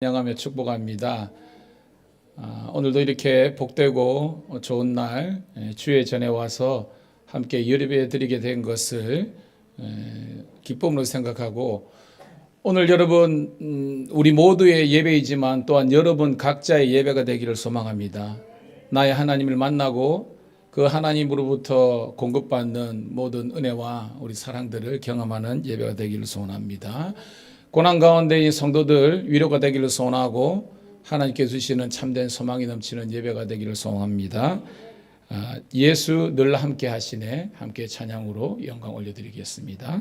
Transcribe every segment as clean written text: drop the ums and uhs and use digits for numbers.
찬양하며 축복합니다. 오늘도 이렇게 복되고 좋은 날 주의 전에 와서 함께 예배 드리게 된 것을 기쁨으로 생각하고, 오늘 여러분 우리 모두의 예배이지만 또한 여러분 각자의 예배가 되기를 소망합니다. 나의 하나님을 만나고 그 하나님으로부터 공급받는 모든 은혜와 우리 사랑들을 경험하는 예배가 되기를 소원합니다. 고난 가운데인 성도들 위로가 되기를 소원하고, 하나님께 주시는 참된 소망이 넘치는 예배가 되기를 소원합니다. 예수 늘 함께 하시네, 함께 찬양으로 영광 올려드리겠습니다.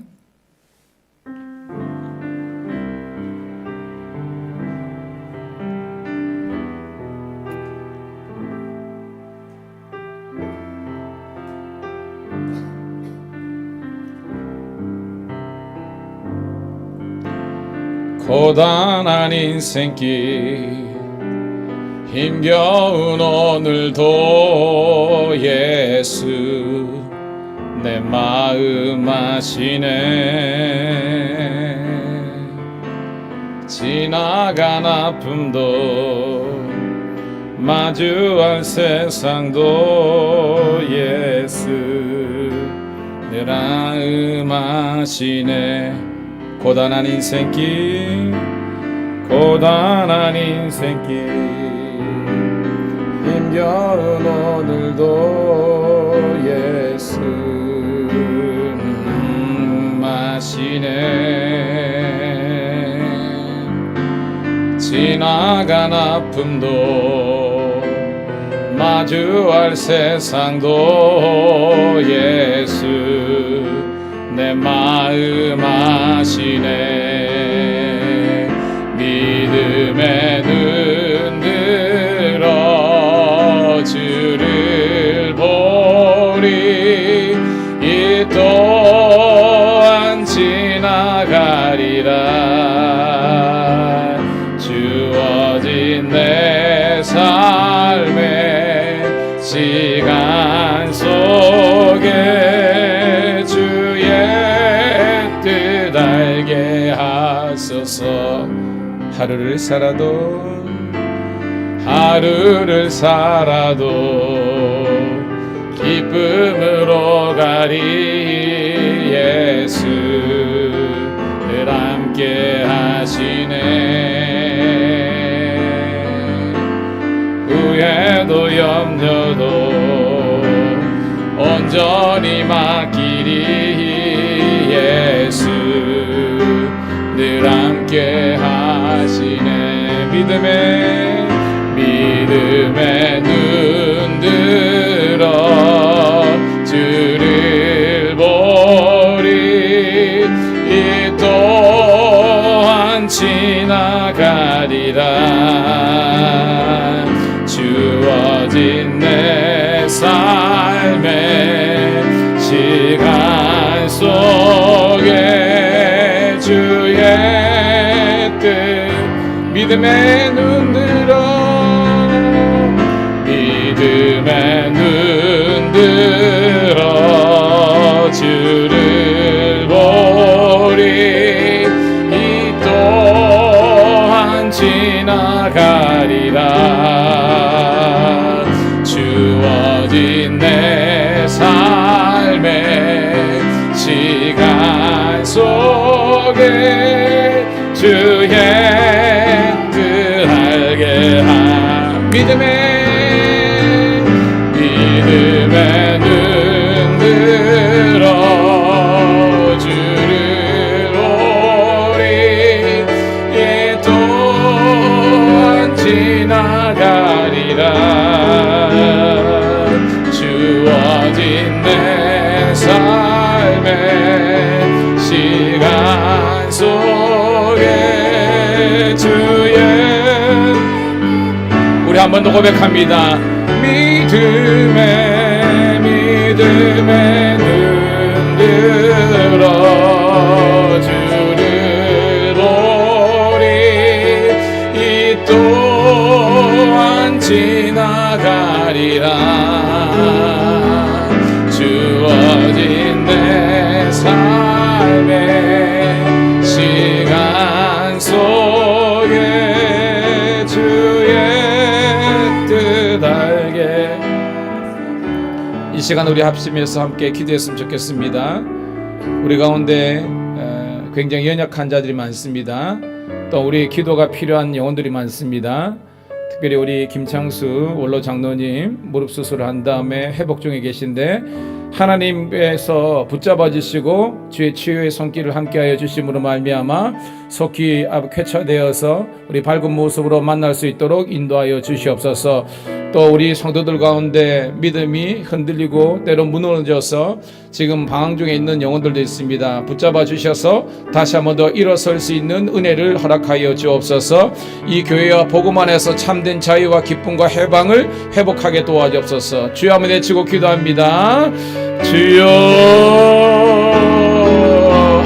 고단한 인생길 힘겨운 오늘도 예수 내 마음 아시네. 지나간 아픔도 마주할 세상도 예수 내 마음 아시네. 고단한 인생길 힘겨운 오늘도 예수 아시네. 지나간 아픔도 마주할 세상도 예수 내 마음 아시네. 믿음의 눈 들어 주를 보리. 이 또한 지나가리라. 주어진 내 삶의 시간 속에 알게 하소서. 하루를 살아도 기쁨으로 가리. 예수 늘 함께 하시네. 후회도 염려도 온전히 맡기리. 예수 늘 함께 하시네. 믿음의 눈 들어 주를 보리. 이 또한 지나가리라. 주어진 내 삶의 시간 속에 주의 뜻. 믿음의 눈 들어 주를 보리. 이 또한 지나가리라. 주어진 내 삶의 시간 속에 주의 뜻 알게 함. 믿음의 눈 들어 주를 보리. 이 또한 지나가리라. 주어진 내 삶의 시간 속에 주의. 우리 한 번 더 고백합니다. 믿음의 눈 들어 주를 보리. 이 또한 지나가리라. 주어진 내 삶의 시간 속에 이 시간 우리 합심해서 함께 기도했으면 좋겠습니다. 우리 가운데 굉장히 연약한 자들이 많습니다. 또 우리 기도가 필요한 영혼들이 많습니다. 특별히 우리 김창수 원로 장로님 무릎 수술을 한 다음에 회복 중에 계신데 하나님께서 붙잡아 주시고 주의 치유의 손길을 함께하여 주심으로 말미암아 속히 쾌차되어서 우리 밝은 모습으로 만날 수 있도록 인도하여 주시옵소서. 또 우리 성도들 가운데 믿음이 흔들리고 때로 무너져서 지금 방황 중에 있는 영혼들도 있습니다. 붙잡아 주셔서 다시 한번 더 일어설 수 있는 은혜를 허락하여 주옵소서. 이 교회와 복음 안에서 참된 자유와 기쁨과 해방을 회복하게 도와주옵소서. 주여 한번 외치고 기도합니다. 주여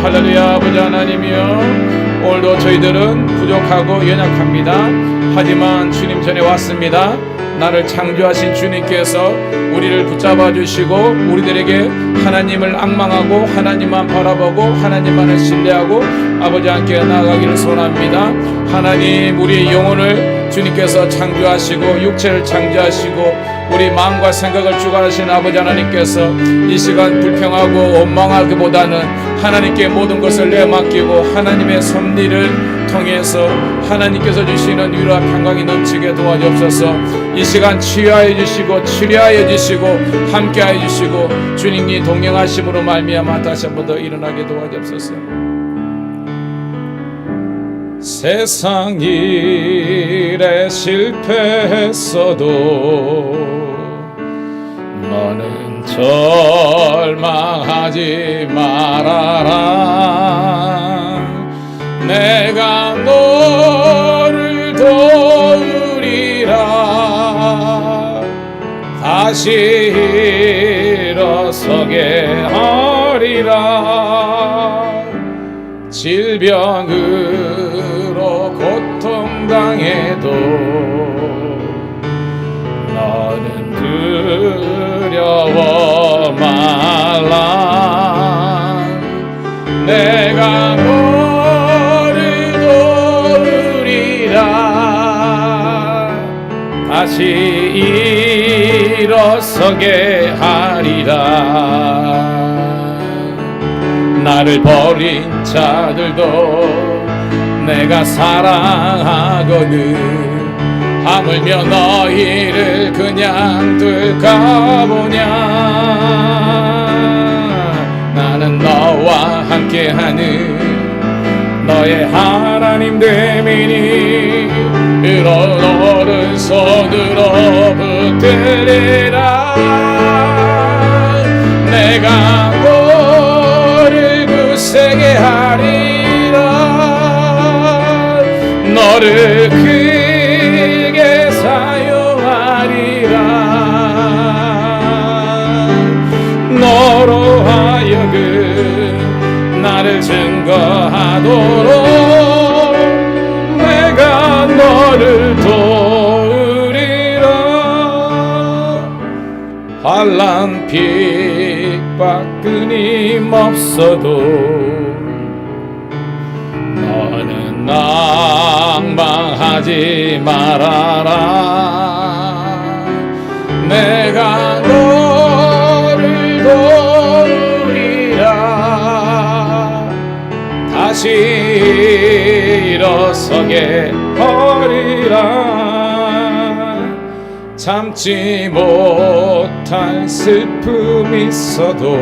할렐루야. 아버지 하나님이여, 오늘도 저희들은 부족하고 연약합니다. 하지만 주님 전에 왔습니다. 나를 창조하신 주님께서 우리를 붙잡아 주시고 우리들에게 하나님을 앙망하고 하나님만 바라보고 하나님만을 신뢰하고 아버지 함께 나아가기를 소원합니다. 하나님, 우리의 영혼을 주님께서 창조하시고 육체를 창조하시고 우리 마음과 생각을 주관하신 아버지 하나님께서 이 시간 불평하고 원망하기보다는 하나님께 모든 것을 내맡기고 하나님의 섭리를 통해서 하나님께서 주시는 위로와 평강이 넘치게 도와주옵소서. 이 시간 치유하여 주시고 치료하여 주시고 함께하여 주시고 주님이 동행하심으로 말미암아 다시 한 번 더 일어나게 도와주옵소서. 세상 일에 실패했어도 너는 절망하지 말아라. 내가 너를 도우리라. 다시 일어서게 하리라. 질병으로 고통당해도 너는 두려워 말라. 내가 너를 도우리라. 다시 일어서게 하리라. 나를 버린 자들도 내가 사랑하거든. 하물며 너희를 그냥 둘까 보냐. 나는 너와 함께하는 너의 하나님 됨이니 오른손으로 붙들리라. 내가 너를 굳세게 하리라. 너를 크게 사용하리라. 너로 하여금 나를 증거하도록 내가 너를 도우리라. 환난 핍박 끊임없어도 너는 낭망하지 말아라. 내가 너를 도우리라. 다시 일어서게 하리라. 참지 못할 슬픔이 있어도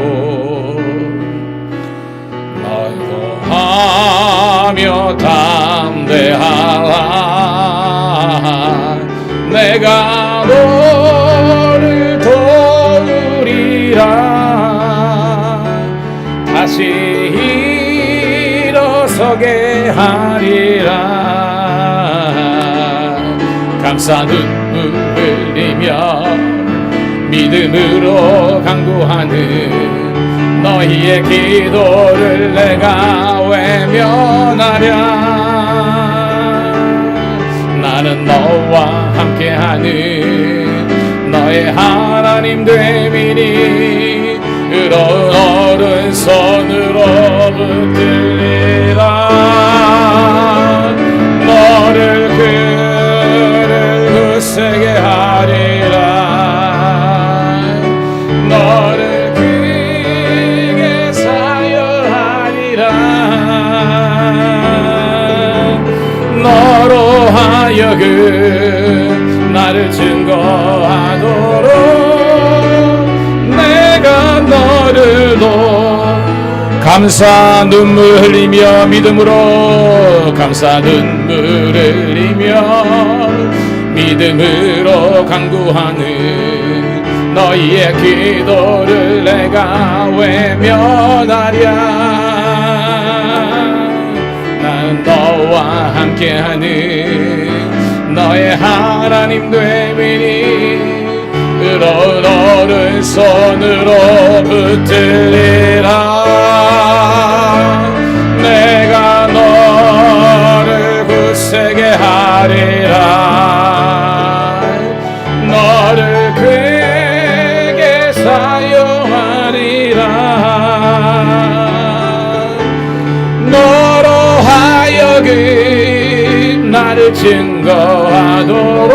너희도 하며 담대하라. 내가 너를 도우리라. 다시 일어서게 하리라. 감사 눈물 흘리며 믿음으로 간구하는 너희의 기도를 내가 외면하랴. 나는 너와 함께하는 너의 하나님 됨이니 오른손으로 붙들리라. 너를 굳세게 하리라. 하여금 나를 증거하도록 내가 너를 감사 눈물 흘리며 믿음으로 감사 눈물 흘리며 믿음으로 간구하는 너희의 기도를 내가 외면하랴. 나는 너와 함께하는 너의 하나님 되리니 의로운 오른손으로 붙들리라. 내가 너를 굳세게 하리라. 너를 그에게 사용하리라. 너로 하여금 나를 증거하도록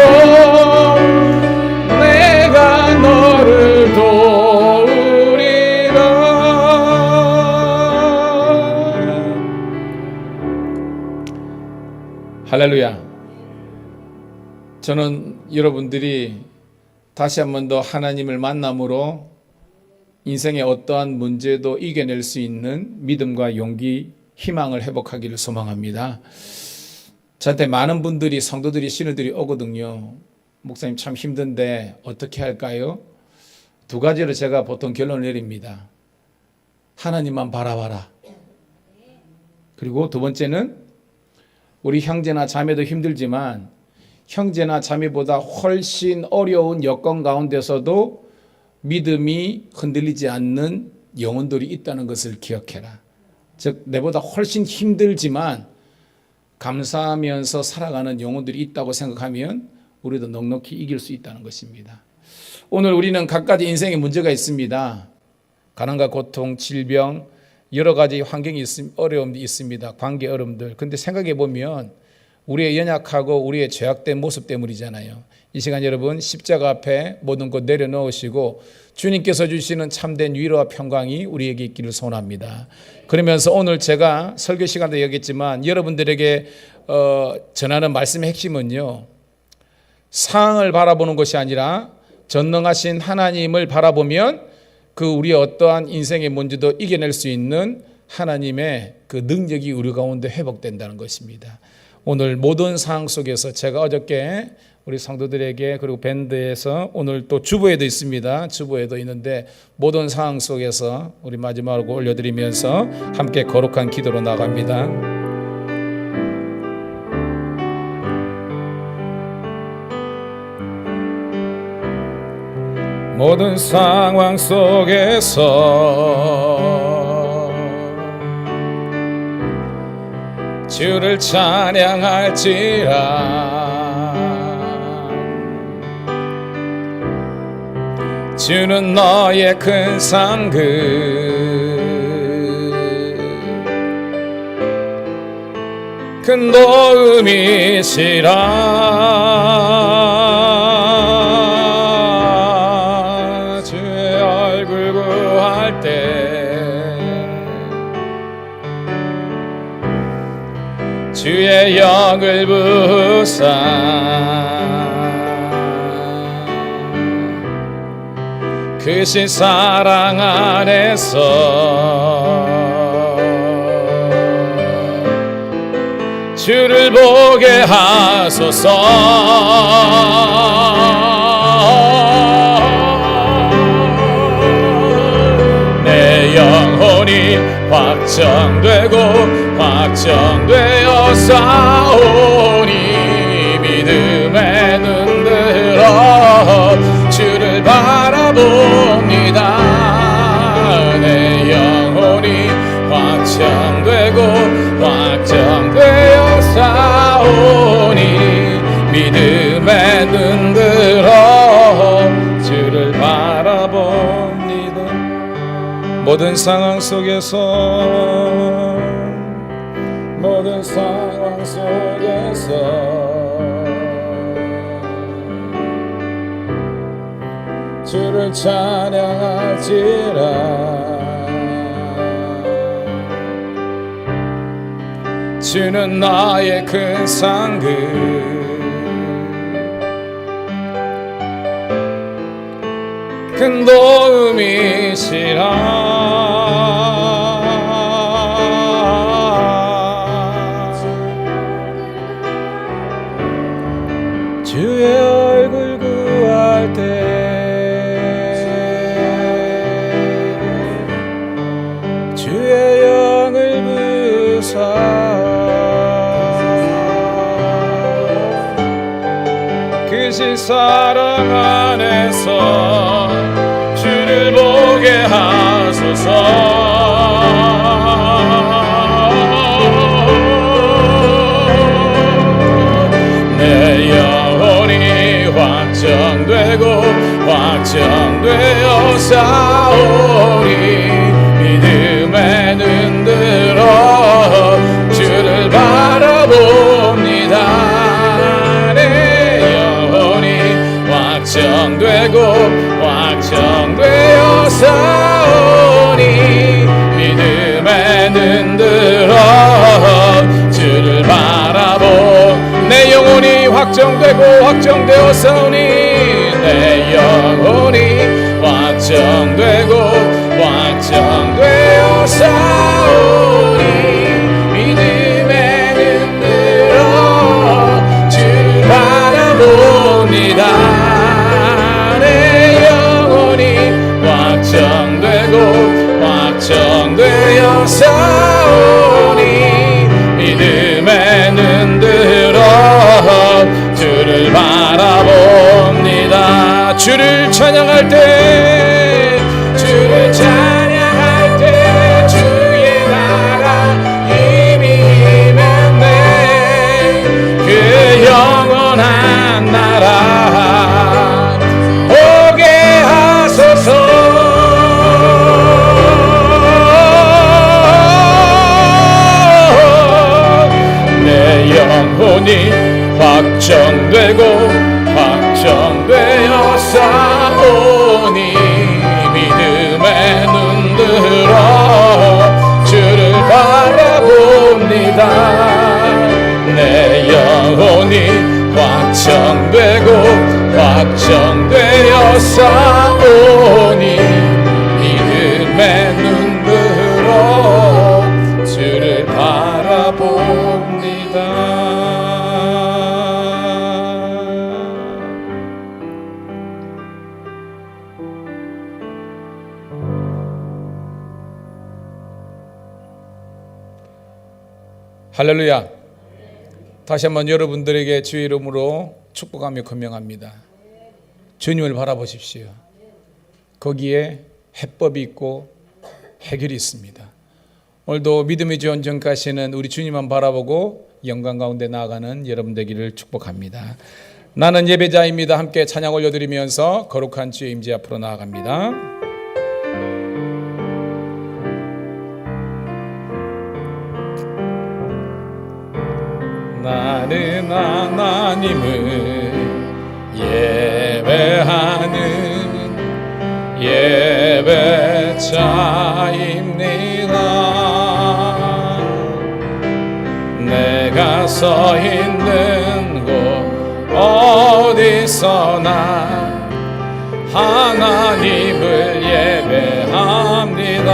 내가 너를 도우리라. 할렐루야. 저는 여러분들이 다시 한 번 더 하나님을 만남으로 인생의 어떠한 문제도 이겨낼 수 있는 믿음과 용기, 희망을 회복하기를 소망합니다. 저한테 많은 분들이, 성도들이, 신우들이 오거든요. 목사님 참 힘든데 어떻게 할까요? 두 가지로 제가 보통 결론을 내립니다. 하나님만 바라봐라. 그리고 두 번째는 우리 형제나 자매도 힘들지만 형제나 자매보다 훨씬 어려운 여건 가운데서도 믿음이 흔들리지 않는 영혼들이 있다는 것을 기억해라. 즉 내보다 훨씬 힘들지만 감사하면서 살아가는 영혼들이 있다고 생각하면 우리도 넉넉히 이길 수 있다는 것입니다. 오늘 우리는 각가지 인생에 문제가 있습니다. 가난과 고통, 질병, 여러 가지 환경이 어려움이 있습니다. 관계 어려움들. 근데 생각해 보면 우리의 연약하고 우리의 죄악된 모습 때문이잖아요. 이 시간 여러분 십자가 앞에 모든 것 내려놓으시고 주님께서 주시는 참된 위로와 평강이 우리에게 있기를 소원합니다. 그러면서 오늘 제가 설교 시간도 얘기했지만 여러분들에게 전하는 말씀의 핵심은요, 상황을 바라보는 것이 아니라 전능하신 하나님을 바라보면 그 우리의 어떠한 인생의 문제도 이겨낼 수 있는 하나님의 그 능력이 우리 가운데 회복된다는 것입니다. 오늘 모든 상황 속에서 제가 어저께 우리 성도들에게 그리고 밴드에서 오늘 또 주보에도 있습니다. 주보에도 있는데 모든 상황 속에서 우리 마지막으로 올려드리면서 함께 거룩한 기도로 나갑니다. 모든 상황 속에서 주를 찬양할지라. 주는 너의 큰 상급, 큰 도움이시라. 주의 얼굴 구할 때 주의 영을 부사 크신 사랑 안에서 주를 보게 하소서. 내 영혼이 확정되고 확정되어 싸우니 믿음에 눈 들어 주를 바라봅니다. 내 영혼이 확정되고 확정되어 싸우니 믿음에 눈 들어 주를 바라봅니다. 모든 상황 속에서 모든 상황 속에서 주를 찬양할지라. 주는 나의 큰 상급, 큰 도움이시라. 주의 얼굴 구할 때 주의 영을 부사 그 사랑 안에서 주를 보게 하소서. 내 영혼이 확정되고 확정되어 싸우리. 믿음에 눈 들어 주를 바라봅니다. 확정되고 확정되어 싸우니 믿음에 눈 들어 주를 바라보. 내 영혼이 확정되고 확정되어 싸우니 내 영혼이 확정되고 확정되어 싸우니 믿음에 눈 들어 주를 바라봅니다. 확정되고 확정되어 싸우니 믿음에 눈 들어 주를 바라봅니다. 주를 찬양할 때 주를 찬양할 때 주의 나라 힘이 임했네. 그 영원한 나라 오게 하소서. 영혼이 확정되고 확정되어 싸우니 믿음에 눈 들어 주를 바라봅니다. 내 영혼이 확정되고 확정되어 싸우니 믿음에 눈 들어 주를 바라봅니다. 할렐루야. 다시 한번 여러분들에게 주의 이름으로 축복하며 권명합니다. 주님을 바라보십시오. 거기에 해법이 있고 해결이 있습니다. 오늘도 믿음의 주 온전 가시는 우리 주님만 바라보고 영광 가운데 나아가는 여러분 되기를 축복합니다. 나는 예배자입니다. 함께 찬양 올려드리면서 거룩한 주의 임재 앞으로 나아갑니다. 나는 하나님을 예배하는 예배자입니다. 내가 서 있는 곳 어디서나 하나님을 예배합니다.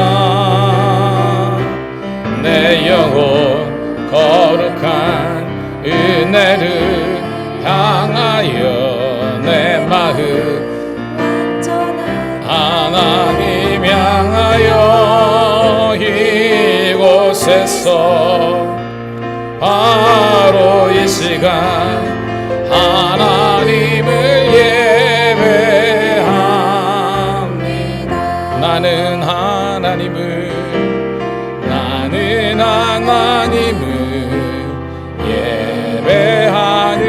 내 영혼 거룩한 은혜를 향하여 내 마음 하나님 향하여 이곳에서 바로 이 시간 하나님을 예배합니다. 나는 하나님을 예배하는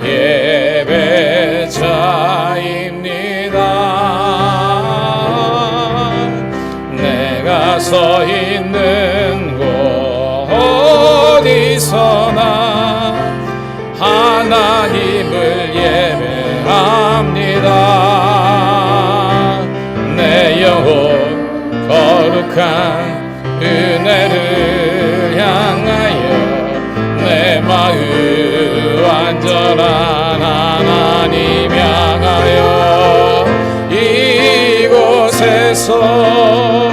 예배자입니다. 내가 서 있는 곳 어디서나 하나님을 예배합니다. 내 영혼 거룩한 은혜를 향하여 내 마음 완전한 하나님 향하여 주소서.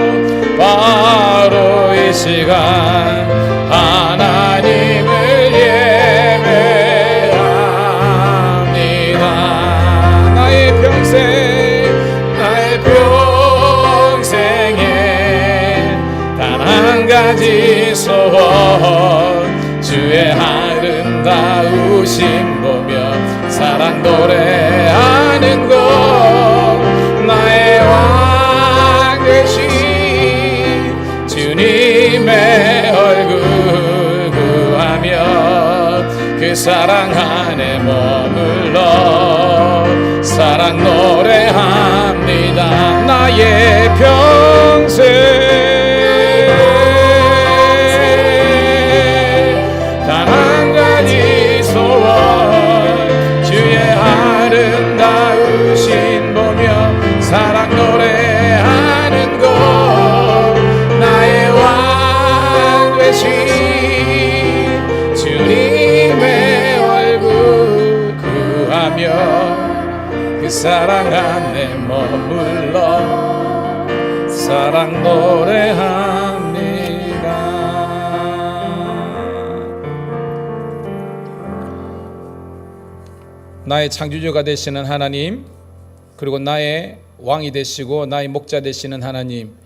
바로 이 시간 하나님을 예배합니다. 나의 평생에 단 한 가지 소원, 주의 아름다우심 보며 사랑 노래하는 것, 나의 왕 되신 주님의 얼굴 구하며 그 사랑 안에 머물러 사랑 노래합니다. 나의 평생 단 한 가지 소원, 주의 아름다우신 보며 사랑 노래하는 곳, 나의 왕 되신 주님의 얼굴 구하며 그 사랑 안에 머물러 사랑 노래합니다. 나의 창조주가 되시는 하나님, 그리고 나의 왕이 되시고 나의 목자 되시는 하나님,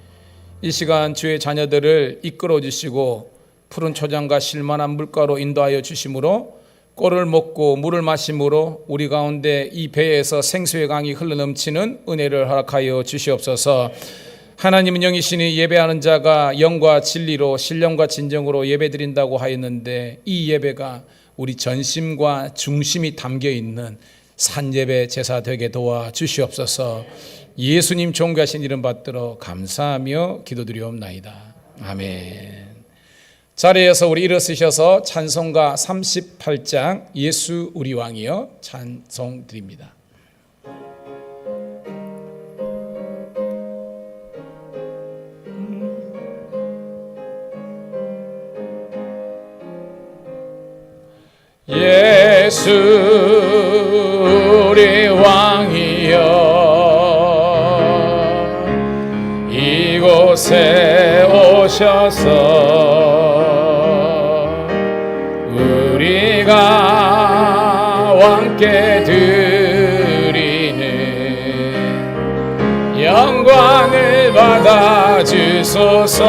이 시간 주의 자녀들을 이끌어 주시고 푸른 초장과 실만한 물가로 인도하여 주심으로 꼴을 먹고 물을 마심으로 우리 가운데 이 배에서 생수의 강이 흘러넘치는 은혜를 허락하여 주시옵소서. 하나님은 영이시니 예배하는 자가 영과 진리로 신령과 진정으로 예배드린다고 하였는데, 이 예배가 우리 전심과 중심이 담겨있는 산예배 제사 되게 도와주시옵소서. 예수님 존귀하신 이름 받들어 감사하며 기도드리옵나이다. 아멘. 자리에서 우리 일어서셔서 찬송가 38장 예수 우리 왕이여 찬송 드립니다. 예수 우리 왕이여 이곳에 오셔서 우리가 왕께 드리는 영광을 받아 주소서.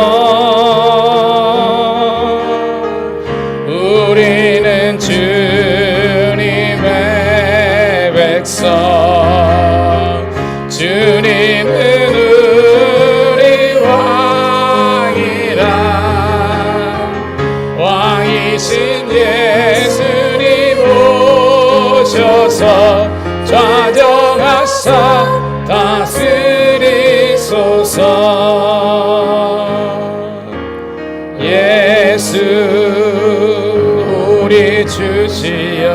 우리는 주님의 백성, 주님은 우리 왕이라. 왕이신 예수님 오셔서 좌정하사 다스리소서. 예수 우리 주시여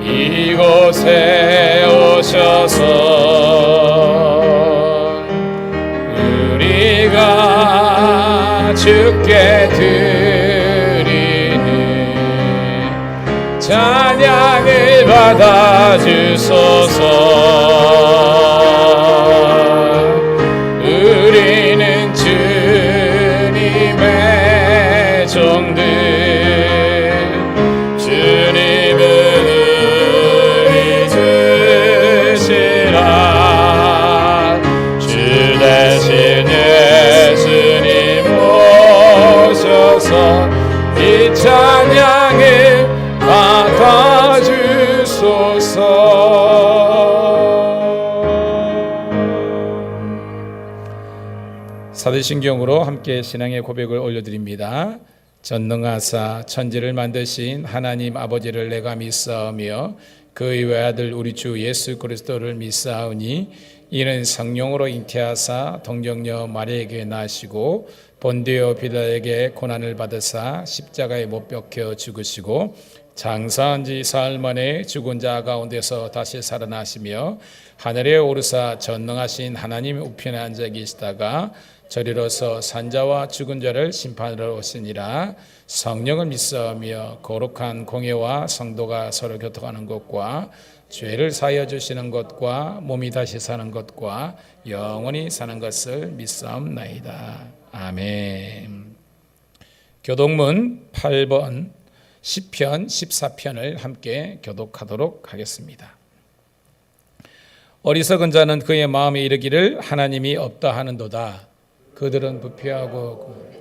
이곳에 오셔서 우리가 주께 드리는 찬양을 받아 주소서. 우리는 주님의 종들, 주님은 우리 주시라. 주 대신 예수님 오셔서 이 찬양을 받아 주소서. 사도신경으로 함께 신앙의 고백을 올려드립니다. 전능하사 천지를 만드신 하나님 아버지를 내가 믿사오며 그의 외아들 우리 주 예수 그리스도를 믿사오니 이는 성령으로 잉태하사 동정녀 마리아에게 나시고 본디오 빌라에게 고난을 받으사 십자가에 못 박혀 죽으시고 장사한 지 사흘 만에 죽은 자 가운데서 다시 살아나시며 하늘에 오르사 전능하신 하나님의 우편에 앉아 계시다가 저리로서 산자와 죽은 자를 심판하러 오시니라. 성령을 믿사오며 거룩한 공예와 성도가 서로 교통하는 것과 죄를 사하여 주시는 것과 몸이 다시 사는 것과 영원히 사는 것을 믿사옵나이다. 아멘. 교독문 8번 시편 14편을 함께 교독하도록 하겠습니다. 어리석은 자는 그의 마음에 이르기를 하나님이 없다 하는도다. 그들은 부패하고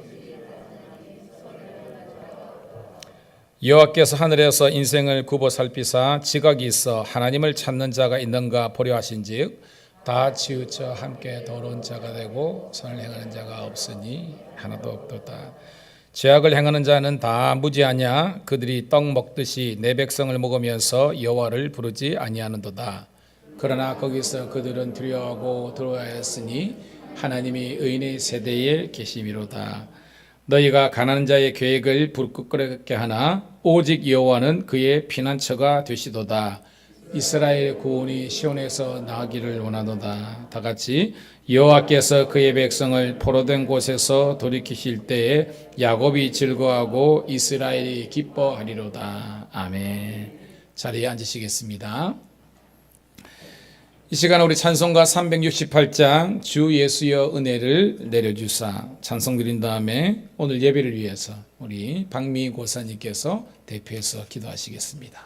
여호와께서 하늘에서 인생을 굽어 살피사 지각이 있어 하나님을 찾는 자가 있는가 보려 하신즉 다 치우쳐 함께 더러운 자가 되고 선을 행하는 자가 없으니 하나도 없도다. 죄악을 행하는 자는 다 무지하냐? 그들이 떡 먹듯이 내 백성을 먹으면서 여호와를 부르지 아니하는도다. 그러나 거기서 그들은 두려워하고 두려워하였으니 하나님이 의인의 세대에 계심이로다. 너희가 가난한 자의 계획을 불끄럽게 하나 오직 여호와는 그의 피난처가 되시도다. 이스라엘의 구원이 시온에서 나기를 원하도다. 다같이 여호와께서 그의 백성을 포로된 곳에서 돌이키실 때에 야곱이 즐거워하고 이스라엘이 기뻐하리로다. 아멘. 자리에 앉으시겠습니다. 이 시간 우리 찬송가 368장 주 예수여 은혜를 내려주사 찬송 드린 다음에 오늘 예배를 위해서 우리 박미 고사님께서 대표해서 기도하시겠습니다.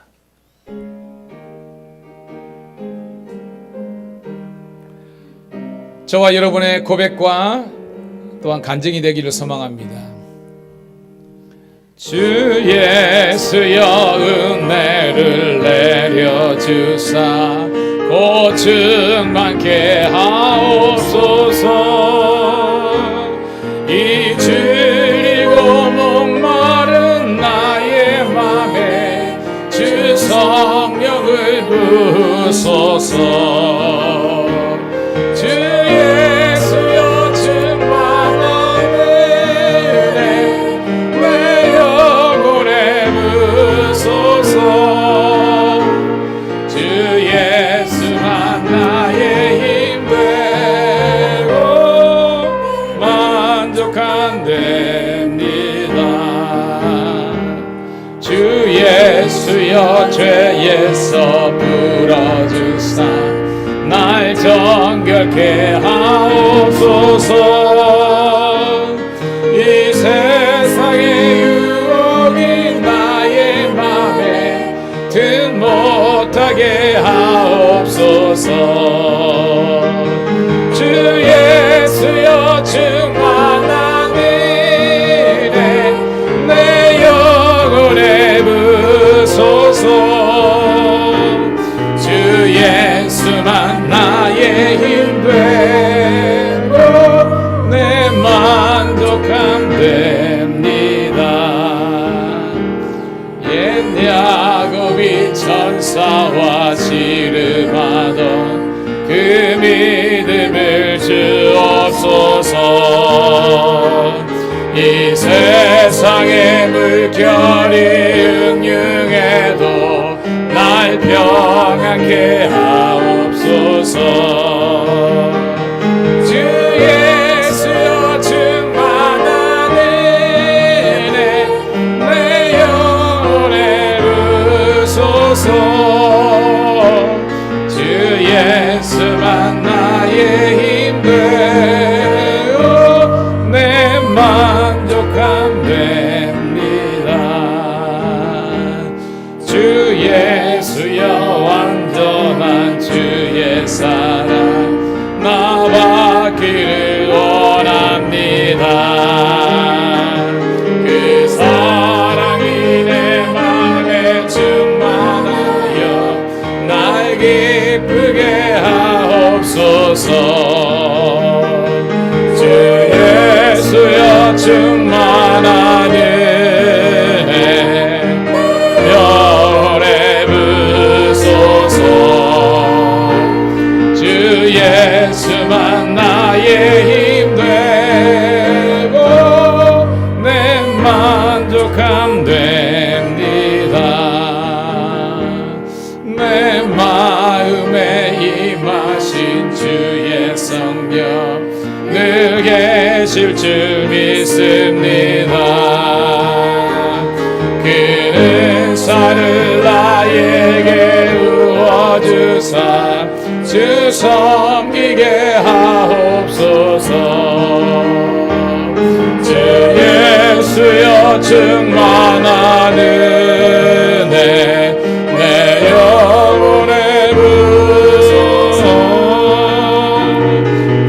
저와 여러분의 고백과 또한 간증이 되기를 소망합니다. 주 예수여 은혜를 내려주사 고충 많게 하옵소서. 이 줄이고 목마른 나의 맘에 주 성령을 부으소서. 주 예수여 충만한 은혜 내 영혼에 부으소서. 나의 힘 되고 만족한 됩니다. 주 예수여 죄에서 풀어주사 날 정결케 하옵소서. 이 세상의 유혹이 나의 맘에 든 못하게 하옵소서. 주 예수여 충만한 은혜 내 영혼에 부으소서. 주 예수만 나의 힘 되고 내 만족함 됩니다. 옛 야곱이 천사와 씨름하던 그 믿음을 주옵소서. 이 세상의 물결이 응융해도 날 평안케 하옵소서. 주 예수여 충만한 은혜 내 영혼에 부으소서. 주 예수만 나의 힘 되어 내 만족함 됩니다. 주 예수여 완전한 주의 사랑 나 받기를 원합니다. 그 사랑이 내 맘에 충만하여 날 기쁘게 하옵소서. 주 예수여 충만한 은혜 영혼에 부으소서. 주 예수만 나의 힘 되고 내 만족함 됩니다. 내 마음에 임하신 주의 성령 늘 계실 줄 믿습니다. 그 은사를 나에게 섬기게 하옵소서. 주 예수여 충만한 은혜 내 영혼에 부어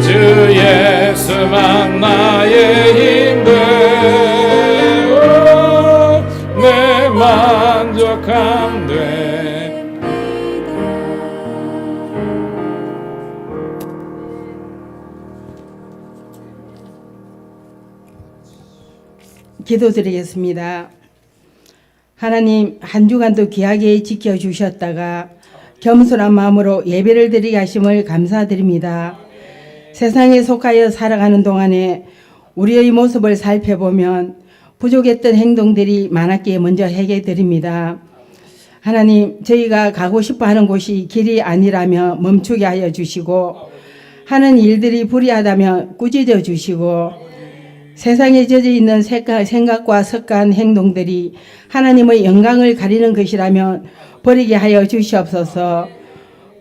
주 예수만 나의 힘 되어 내 만족함 돼. 기도드리겠습니다. 하나님, 한 주간도 귀하게 지켜주셨다가 겸손한 마음으로 예배를 드리게 하심을 감사드립니다. 세상에 속하여 살아가는 동안에 우리의 모습을 살펴보면 부족했던 행동들이 많았기에 먼저 회개드립니다. 하나님, 저희가 가고 싶어하는 곳이 길이 아니라며 멈추게 하여 주시고 하는 일들이 불의하다며 꾸짖어 주시고 세상에 젖어 있는 생각과 습관 행동들이 하나님의 영광을 가리는 것이라면 버리게 하여 주시옵소서.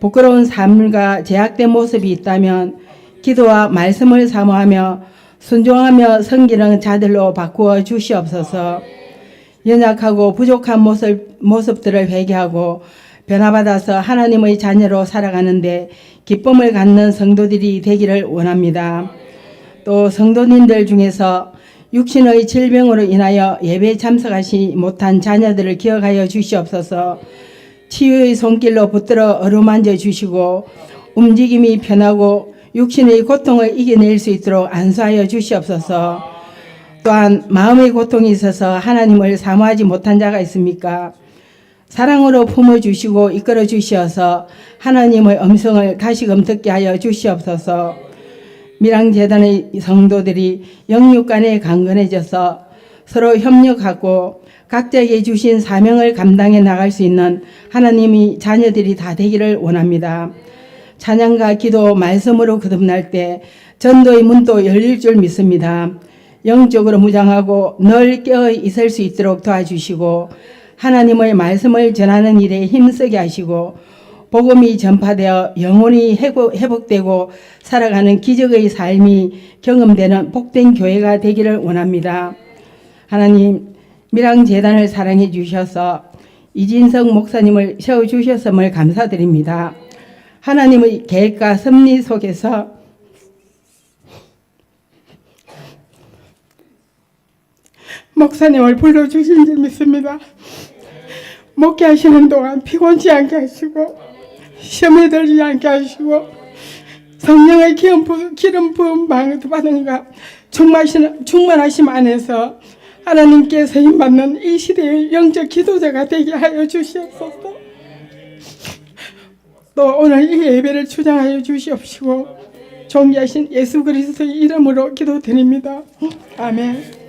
부끄러운 삶과 제약된 모습이 있다면 기도와 말씀을 사모하며 순종하며 섬기는 자들로 바꾸어 주시옵소서. 연약하고 부족한 모습들을 회개하고 변화받아서 하나님의 자녀로 살아가는데 기쁨을 갖는 성도들이 되기를 원합니다. 또 성도님들 중에서 육신의 질병으로 인하여 예배에 참석하지 못한 자녀들을 기억하여 주시옵소서. 치유의 손길로 붙들어 어루만져 주시고 움직임이 편하고 육신의 고통을 이겨낼 수 있도록 안수하여 주시옵소서. 또한 마음의 고통이 있어서 하나님을 사모하지 못한 자가 있습니까? 사랑으로 품어주시고 이끌어 주시어서 하나님의 음성을 다시금 듣게 하여 주시옵소서. 밀양재단의 성도들이 영육 간에 강건해져서 서로 협력하고 각자에게 주신 사명을 감당해 나갈 수 있는 하나님의 자녀들이 다 되기를 원합니다. 찬양과 기도, 말씀으로 거듭날 때 전도의 문도 열릴 줄 믿습니다. 영적으로 무장하고 늘 깨어 있을 수 있도록 도와주시고 하나님의 말씀을 전하는 일에 힘쓰게 하시고 복음이 전파되어 영혼이 회복되고 살아가는 기적의 삶이 경험되는 복된 교회가 되기를 원합니다. 하나님, 밀양재단을 사랑해 주셔서 이진석 목사님을 세워주셨음을 감사드립니다. 하나님의 계획과 섭리 속에서 목사님을 불러주신 줄 믿습니다. 목회하시는 동안 피곤치 않게 하시고 시험에 들지 않게 하시고 성령의 기름 부음 받은가 충만하심 안에서 하나님께서 힘받는 이 시대의 영적 기도자가 되게 하여 주시옵소서. 또 오늘 이 예배를 주장하여 주시옵시고 존귀하신 예수 그리스도의 이름으로 기도드립니다. 아멘.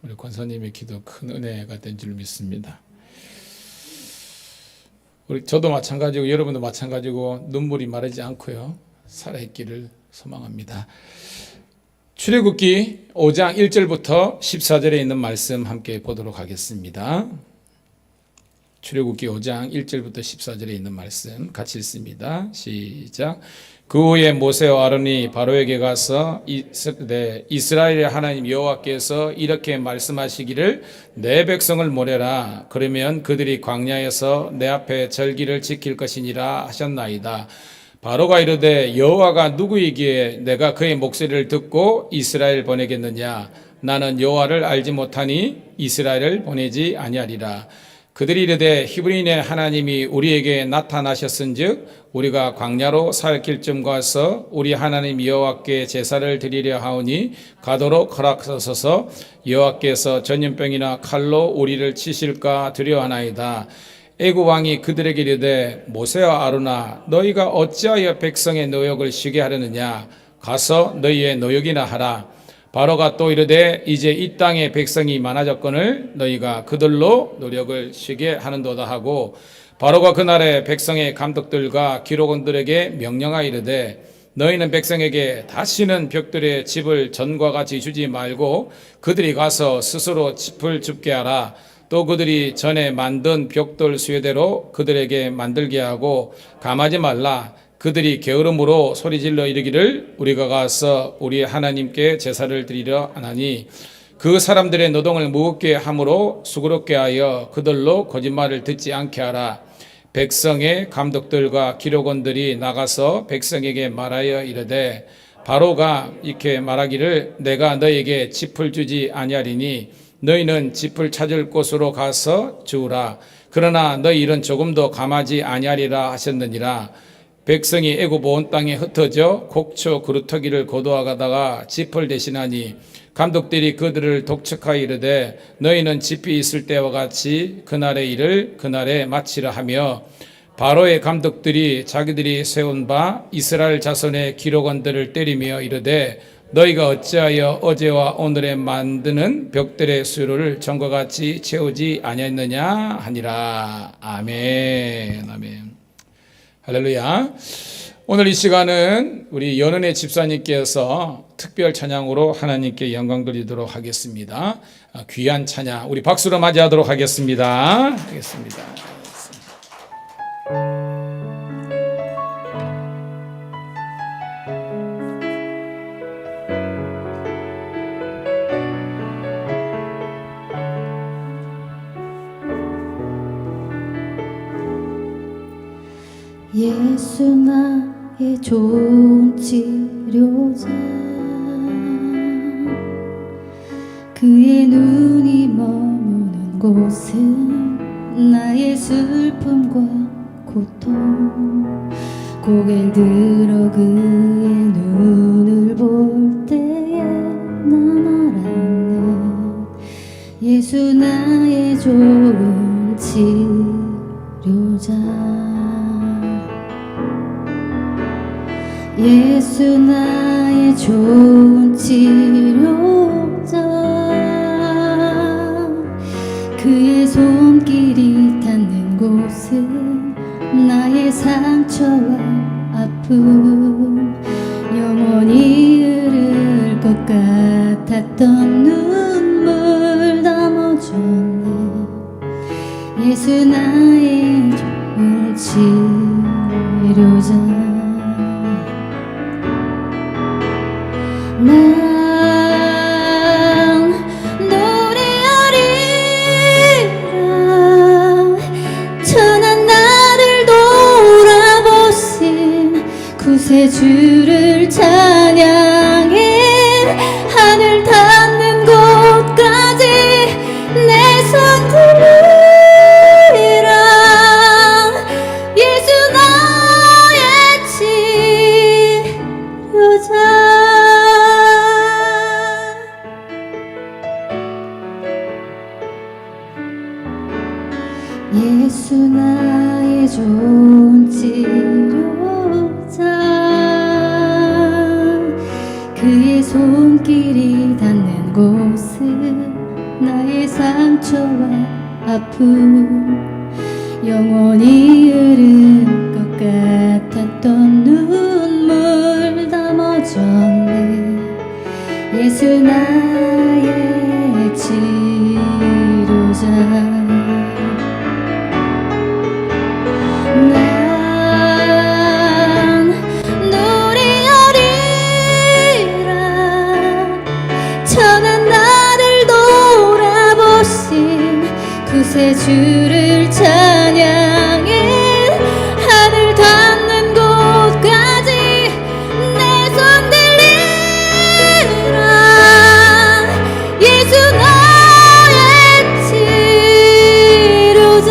우리 권사님의 기도 큰 은혜가 된 줄 믿습니다. 저도 마찬가지고 여러분도 마찬가지고 눈물이 마르지 않고요 살아있기를 소망합니다. 출애굽기 5장 1절부터 14절에 있는 말씀 함께 보도록 하겠습니다. 출애굽기 5장 1절부터 14절에 있는 말씀 같이 읽습니다. 시작. 그 후에 모세와 아론이 바로에게 가서 이스라엘의 하나님 여호와께서 이렇게 말씀하시기를 내 백성을 모내라. 그러면 그들이 광야에서 내 앞에 절기를 지킬 것이니라 하셨나이다. 바로가 이르되 여호와가 누구이기에 내가 그의 목소리를 듣고 이스라엘 보내겠느냐. 나는 여호와를 알지 못하니 이스라엘을 보내지 아니하리라. 그들이 이르되 히브리인의 하나님이 우리에게 나타나셨은즉 우리가 광야로 살 길쯤 가서 우리 하나님 여호와께 제사를 드리려 하오니 가도록 허락하소서. 여호와께서 전염병이나 칼로 우리를 치실까 두려워하나이다. 애굽 왕이 그들에게 이르되 모세와 아론아 너희가 어찌하여 백성의 노역을 쉬게 하려느냐. 가서 너희의 노역이나 하라. 바로가 또 이르되 이제 이 땅에 백성이 많아졌거늘 너희가 그들로 노력을 쉬게 하는도다 하고, 바로가 그날에 백성의 감독들과 기록원들에게 명령하여 이르되 너희는 백성에게 다시는 벽돌에 집을 전과 같이 주지 말고 그들이 가서 스스로 집을 줍게 하라. 또 그들이 전에 만든 벽돌 수요대로 그들에게 만들게 하고 감하지 말라. 그들이 게으름으로 소리질러 이르기를 우리가 가서 우리 하나님께 제사를 드리려 하나니 그 사람들의 노동을 무겁게 함으로 수고롭게 하여 그들로 거짓말을 듣지 않게 하라. 백성의 감독들과 기록원들이 나가서 백성에게 말하여 이르되 바로가 이렇게 말하기를 내가 너에게 짚을 주지 아니하리니 너희는 짚을 찾을 곳으로 가서 주우라. 그러나 너희 일은 조금도 감하지 아니하리라 하셨느니라. 백성이 애굽 온 땅에 흩어져 곡초 그루터기를 거두어가다가 짚을 대신하니 감독들이 그들을 독촉하여 이르되 너희는 짚이 있을 때와 같이 그날의 일을 그날에 마치라 하며, 바로의 감독들이 자기들이 세운 바 이스라엘 자손의 기록원들을 때리며 이르되 너희가 어찌하여 어제와 오늘에 만드는 벽돌의 수요를 전과 같이 채우지 아니하였느냐 하니라. 아멘. 아멘. 할렐루야. 오늘 이 시간은 우리 연은혜 집사님께서 특별 찬양으로 하나님께 영광 돌리도록 하겠습니다. 귀한 찬양 우리 박수로 맞이하도록 하겠습니다. 예수 나의 좋은 치료자, 그의 눈이 머무는 곳은 나의 슬픔과 고통. 고개를 들어 그의 눈을 볼 때에 난 알았네. 예수 나의 좋은 치료자. 예수 나의 좋은 치료자, 그의 손길이 닿는 곳은 나의 상처와 아픔. 영원히 흐를 것 같았던 눈물 다 멎었네. 예수 나의 좋은 치료자. 난 노래하리라. 천한 나를 돌아보신 구세주를 찬양해. 하늘 닿는 곳까지 내 손 들이라. 예수 나의 치료자. 예수 나의 좋은 치료자, 그의 손길이 닿는 곳은 나의 상처와 아픔. 영원히 흐를 것 같았던 눈물 다 멎었네. 예수 나의 치료자. 난 노래하리라. 천한 나를 돌아보신 구세주를 찬양해. 하늘 닿는 곳까지 내 손 들리라. 예수 나의 치료자.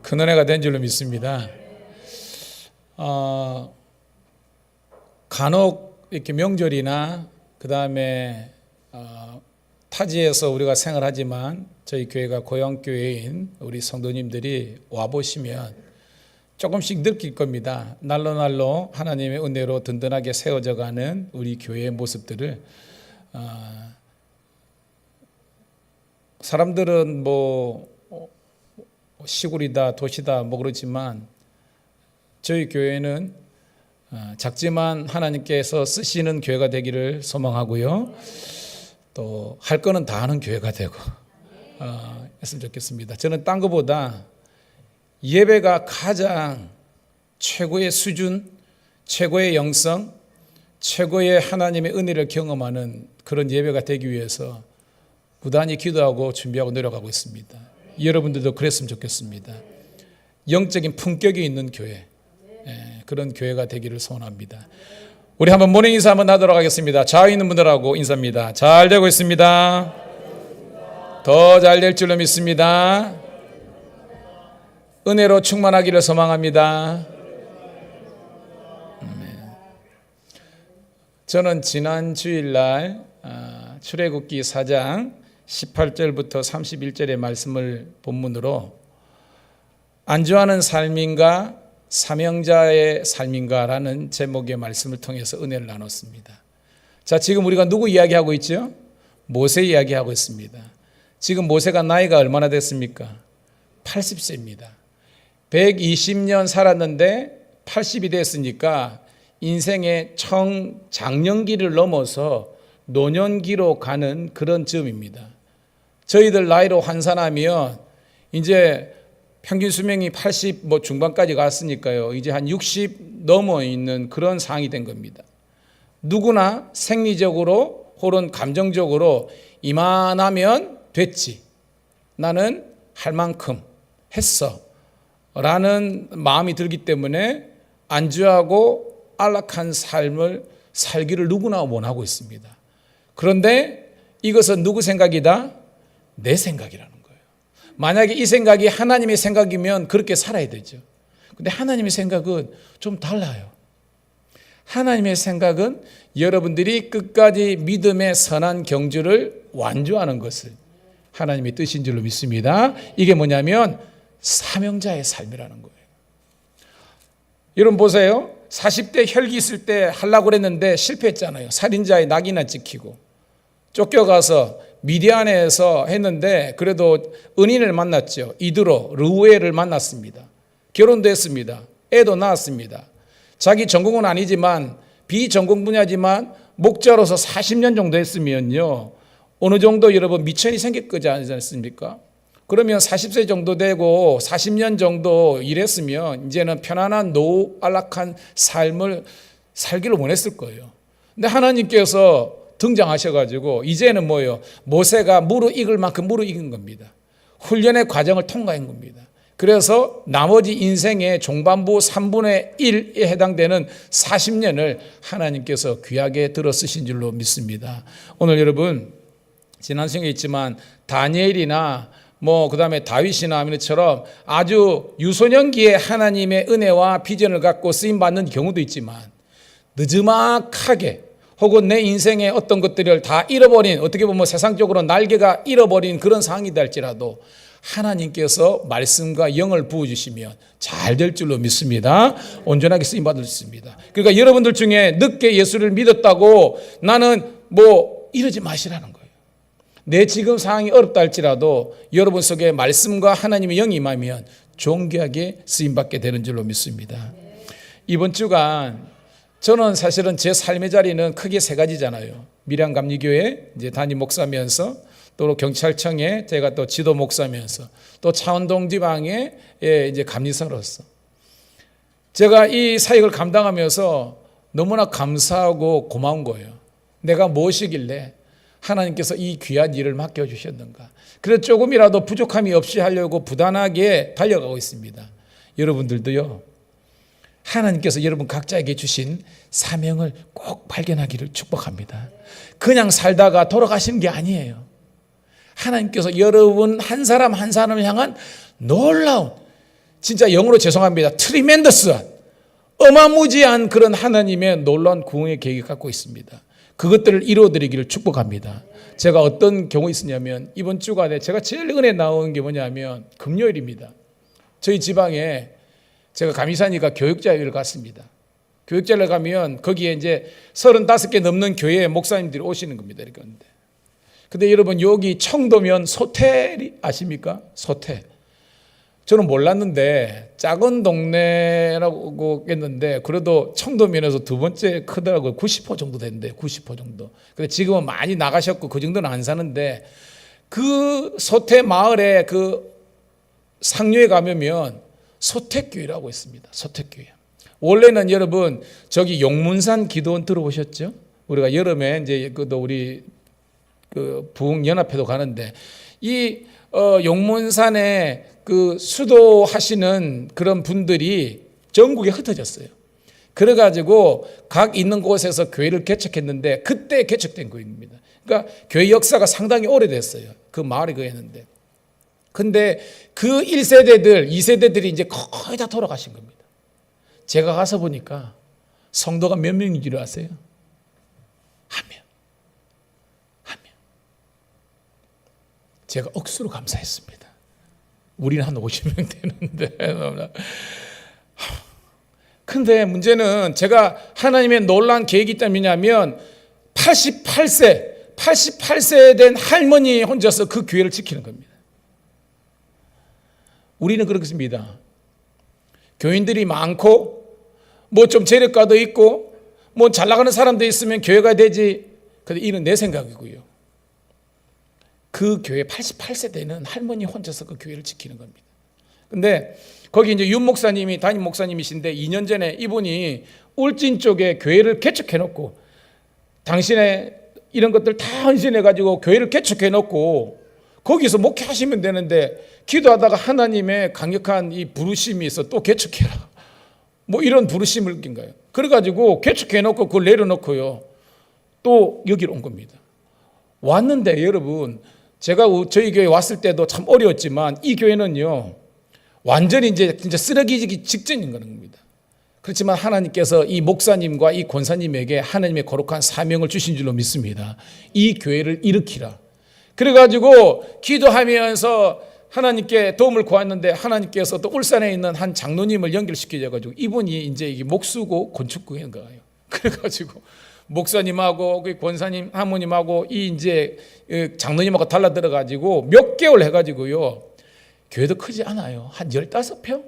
큰 은혜가 된 줄로 믿습니다. 간혹 이렇게 명절이나 그 다음에 타지에서 우리가 생활하지만 저희 교회가 고향교회인 우리 성도님들이 와보시면 조금씩 느낄 겁니다. 날로 날로 하나님의 은혜로 든든하게 세워져가는 우리 교회의 모습들을 사람들은 뭐 시골이다 도시다 뭐 그렇지만 저희 교회는 작지만 하나님께서 쓰시는 교회가 되기를 소망하고요. 또 할 거는 다 하는 교회가 되고 했으면 좋겠습니다. 저는 딴 것보다 예배가 가장 최고의 수준, 최고의 영성, 최고의 하나님의 은혜를 경험하는 그런 예배가 되기 위해서 부단히 기도하고 준비하고 노력하고 있습니다. 여러분들도 그랬으면 좋겠습니다. 영적인 품격이 있는 교회, 그런 교회가 되기를 소원합니다. 우리 한번 모닝 인사 한번 하도록 하겠습니다. 좌우에 있는 분들하고 인사입니다. 잘 되고 있습니다. 더 잘 될 줄로 믿습니다. 은혜로 충만하기를 소망합니다. 저는 지난 주일날 출애굽기 4장 18절부터 31절의 말씀을 본문으로 안주하는 삶인가 사명자의 삶인가라는 제목의 말씀을 통해서 은혜를 나눴습니다. 자, 지금 우리가 누구 이야기하고 있죠? 모세 이야기하고 있습니다. 지금 모세가 나이가 얼마나 됐습니까? 80세입니다. 120년 살았는데 80이 됐으니까 인생의 청장년기를 넘어서 노년기로 가는 그런 즈음입니다. 저희들 나이로 환산하면 이제 평균 수명이 80 중반까지 갔으니까요. 이제 한 60 넘어 있는 그런 상황이 된 겁니다. 누구나 생리적으로 혹은 감정적으로 이만하면 됐지. 나는 할 만큼 했어. 라는 마음이 들기 때문에 안주하고 안락한 삶을 살기를 누구나 원하고 있습니다. 그런데 이것은 누구 생각이다? 내 생각이라는 거예요. 만약에 이 생각이 하나님의 생각이면 그렇게 살아야 되죠. 근데 하나님의 생각은 좀 달라요. 하나님의 생각은 여러분들이 끝까지 믿음의 선한 경주를 완주하는 것을 하나님의 뜻인 줄로 믿습니다. 이게 뭐냐면 사명자의 삶이라는 거예요. 여러분 보세요. 40대 혈기 있을 때 하려고 그랬는데 실패했잖아요. 살인자의 낙이나 찍히고 쫓겨가서 미디안에서 했는데 그래도 은인을 만났죠. 이드로 르우엘을 만났습니다. 결혼도 했습니다. 애도 낳았습니다. 자기 전공은 아니지만 비전공 분야지만 목자로서 40년 정도 했으면요. 어느 정도 여러분 미천이 생길 거지 않습니까? 그러면 40세 정도 되고 40년 정도 일했으면 이제는 편안한 노후 안락한 삶을 살기를 원했을 거예요. 근데 하나님께서 등장하셔가지고 이제는 뭐예요? 모세가 무르익을 만큼 무르익은 겁니다. 훈련의 과정을 통과한 겁니다. 그래서 나머지 인생의 종반부 3분의 1에 해당되는 40년을 하나님께서 귀하게 들어 쓰신 줄로 믿습니다. 오늘 여러분 지난 시간에 있지만 다니엘이나 그다음에 다윗이나 이처럼 아주 유소년기에 하나님의 은혜와 비전을 갖고 쓰임 받는 경우도 있지만 늦지막하게 혹은 내 인생의 어떤 것들을 다 잃어버린 어떻게 보면 세상적으로 날개가 잃어버린 그런 상황이다 할지라도 하나님께서 말씀과 영을 부어주시면 잘 될 줄로 믿습니다. 온전하게 쓰임 받을 수 있습니다. 그러니까 여러분들 중에 늦게 예수를 믿었다고 나는 이러지 마시라는 거예요. 내 지금 상황이 어렵다 할지라도 여러분 속에 말씀과 하나님의 영이 임하면 존귀하게 쓰임받게 되는 줄로 믿습니다. 이번 주간 저는 사실은 제 삶의 자리는 크게 세 가지잖아요. 밀양감리교회 이제 담임 목사면서 또 경찰청에 제가 또 지도 목사면서 또 창원동 지방에 이제 감리사로서 제가 이 사역을 감당하면서 너무나 감사하고 고마운 거예요. 내가 무엇이길래 하나님께서 이 귀한 일을 맡겨주셨는가. 그래서 조금이라도 부족함이 없이 하려고 부단하게 달려가고 있습니다. 여러분들도요. 하나님께서 여러분 각자에게 주신 사명을 꼭 발견하기를 축복합니다. 그냥 살다가 돌아가시는 게 아니에요. 하나님께서 여러분 한 사람 한 사람을 향한 놀라운 진짜 영어로 죄송합니다. 트리멘더스한 어마무지한 그런 하나님의 놀라운 구원의 계획을 갖고 있습니다. 그것들을 이루어드리기를 축복합니다. 제가 어떤 경우 있었냐면 이번 주간에 제가 제일 은혜 나온 게 뭐냐면 금요일입니다. 저희 지방에 제가 감리사니까 교육자회를 갔습니다. 교육자를 가면 거기에 이제 35개 넘는 교회 목사님들이 오시는 겁니다. 이렇게. 근데 여러분 여기 청도면 소태 아십니까? 소태. 저는 몰랐는데 작은 동네라고 했는데 그래도 청도면에서 두 번째 크더라고요. 90호 정도 된대. 90호 정도. 근데 지금은 많이 나가셨고 그 정도는 안 사는데 그 소태 마을에 그 상류에 가면 소택교회라고 있습니다. 소택교회. 원래는 여러분 저기 용문산 기도원 들어보셨죠? 우리가 여름에 이제 그도 우리 그 부흥연합회도 가는데 이 용문산에 그 수도하시는 그런 분들이 전국에 흩어졌어요. 그래가지고 각 있는 곳에서 교회를 개척했는데 그때 개척된 교회입니다. 그러니까 교회 역사가 상당히 오래됐어요. 그 마을에 그랬는데. 근데 그 1세대들, 2세대들이 이제 거의 다 돌아가신 겁니다. 제가 가서 보니까 성도가 몇 명인 줄 아세요? 한 명. 제가 억수로 감사했습니다. 우리는 한 50명 되는데. 근데 문제는 제가 하나님의 놀라운 계획이 뭐냐면 88세 된 할머니 혼자서 그 교회를 지키는 겁니다. 우리는 그렇습니다. 교인들이 많고 뭐 좀 재력가도 있고 뭐 잘 나가는 사람도 있으면 교회가 되지. 근데 이는 내 생각이고요. 그 교회 88세 되는 할머니 혼자서 그 교회를 지키는 겁니다. 근데 거기 이제 윤 목사님이 담임 목사님이신데 2년 전에 이분이 울진 쪽에 교회를 개척해 놓고 당신의 이런 것들 다 헌신해 가지고 교회를 개척해 놓고 거기서 목회하시면 되는데 기도하다가 하나님의 강력한 이 부르심이 있어 또 개척해라. 뭐 이런 부르심을 낀 거예요. 그래가지고 개척해 놓고 그걸 내려놓고요. 또 여기로 온 겁니다. 왔는데 여러분 제가 저희 교회 왔을 때도 참 어려웠지만 이 교회는요 완전히 이제 진짜 쓰러지기 직전인 겁니다. 그렇지만 하나님께서 이 목사님과 이 권사님에게 하나님의 거룩한 사명을 주신 줄로 믿습니다. 이 교회를 일으키라. 그래가지고 기도하면서 하나님께 도움을 구했는데 하나님께서 또 울산에 있는 한 장로님을 연결시켜줘가지고 이분이 이제 이게 목수고 건축구인 거예요. 그래가지고 목사님하고 그 권사님 하모님하고 이 이제 장로님하고 달라들어가지고 몇 개월 해가지고요. 교회도 크지 않아요. 한 15평?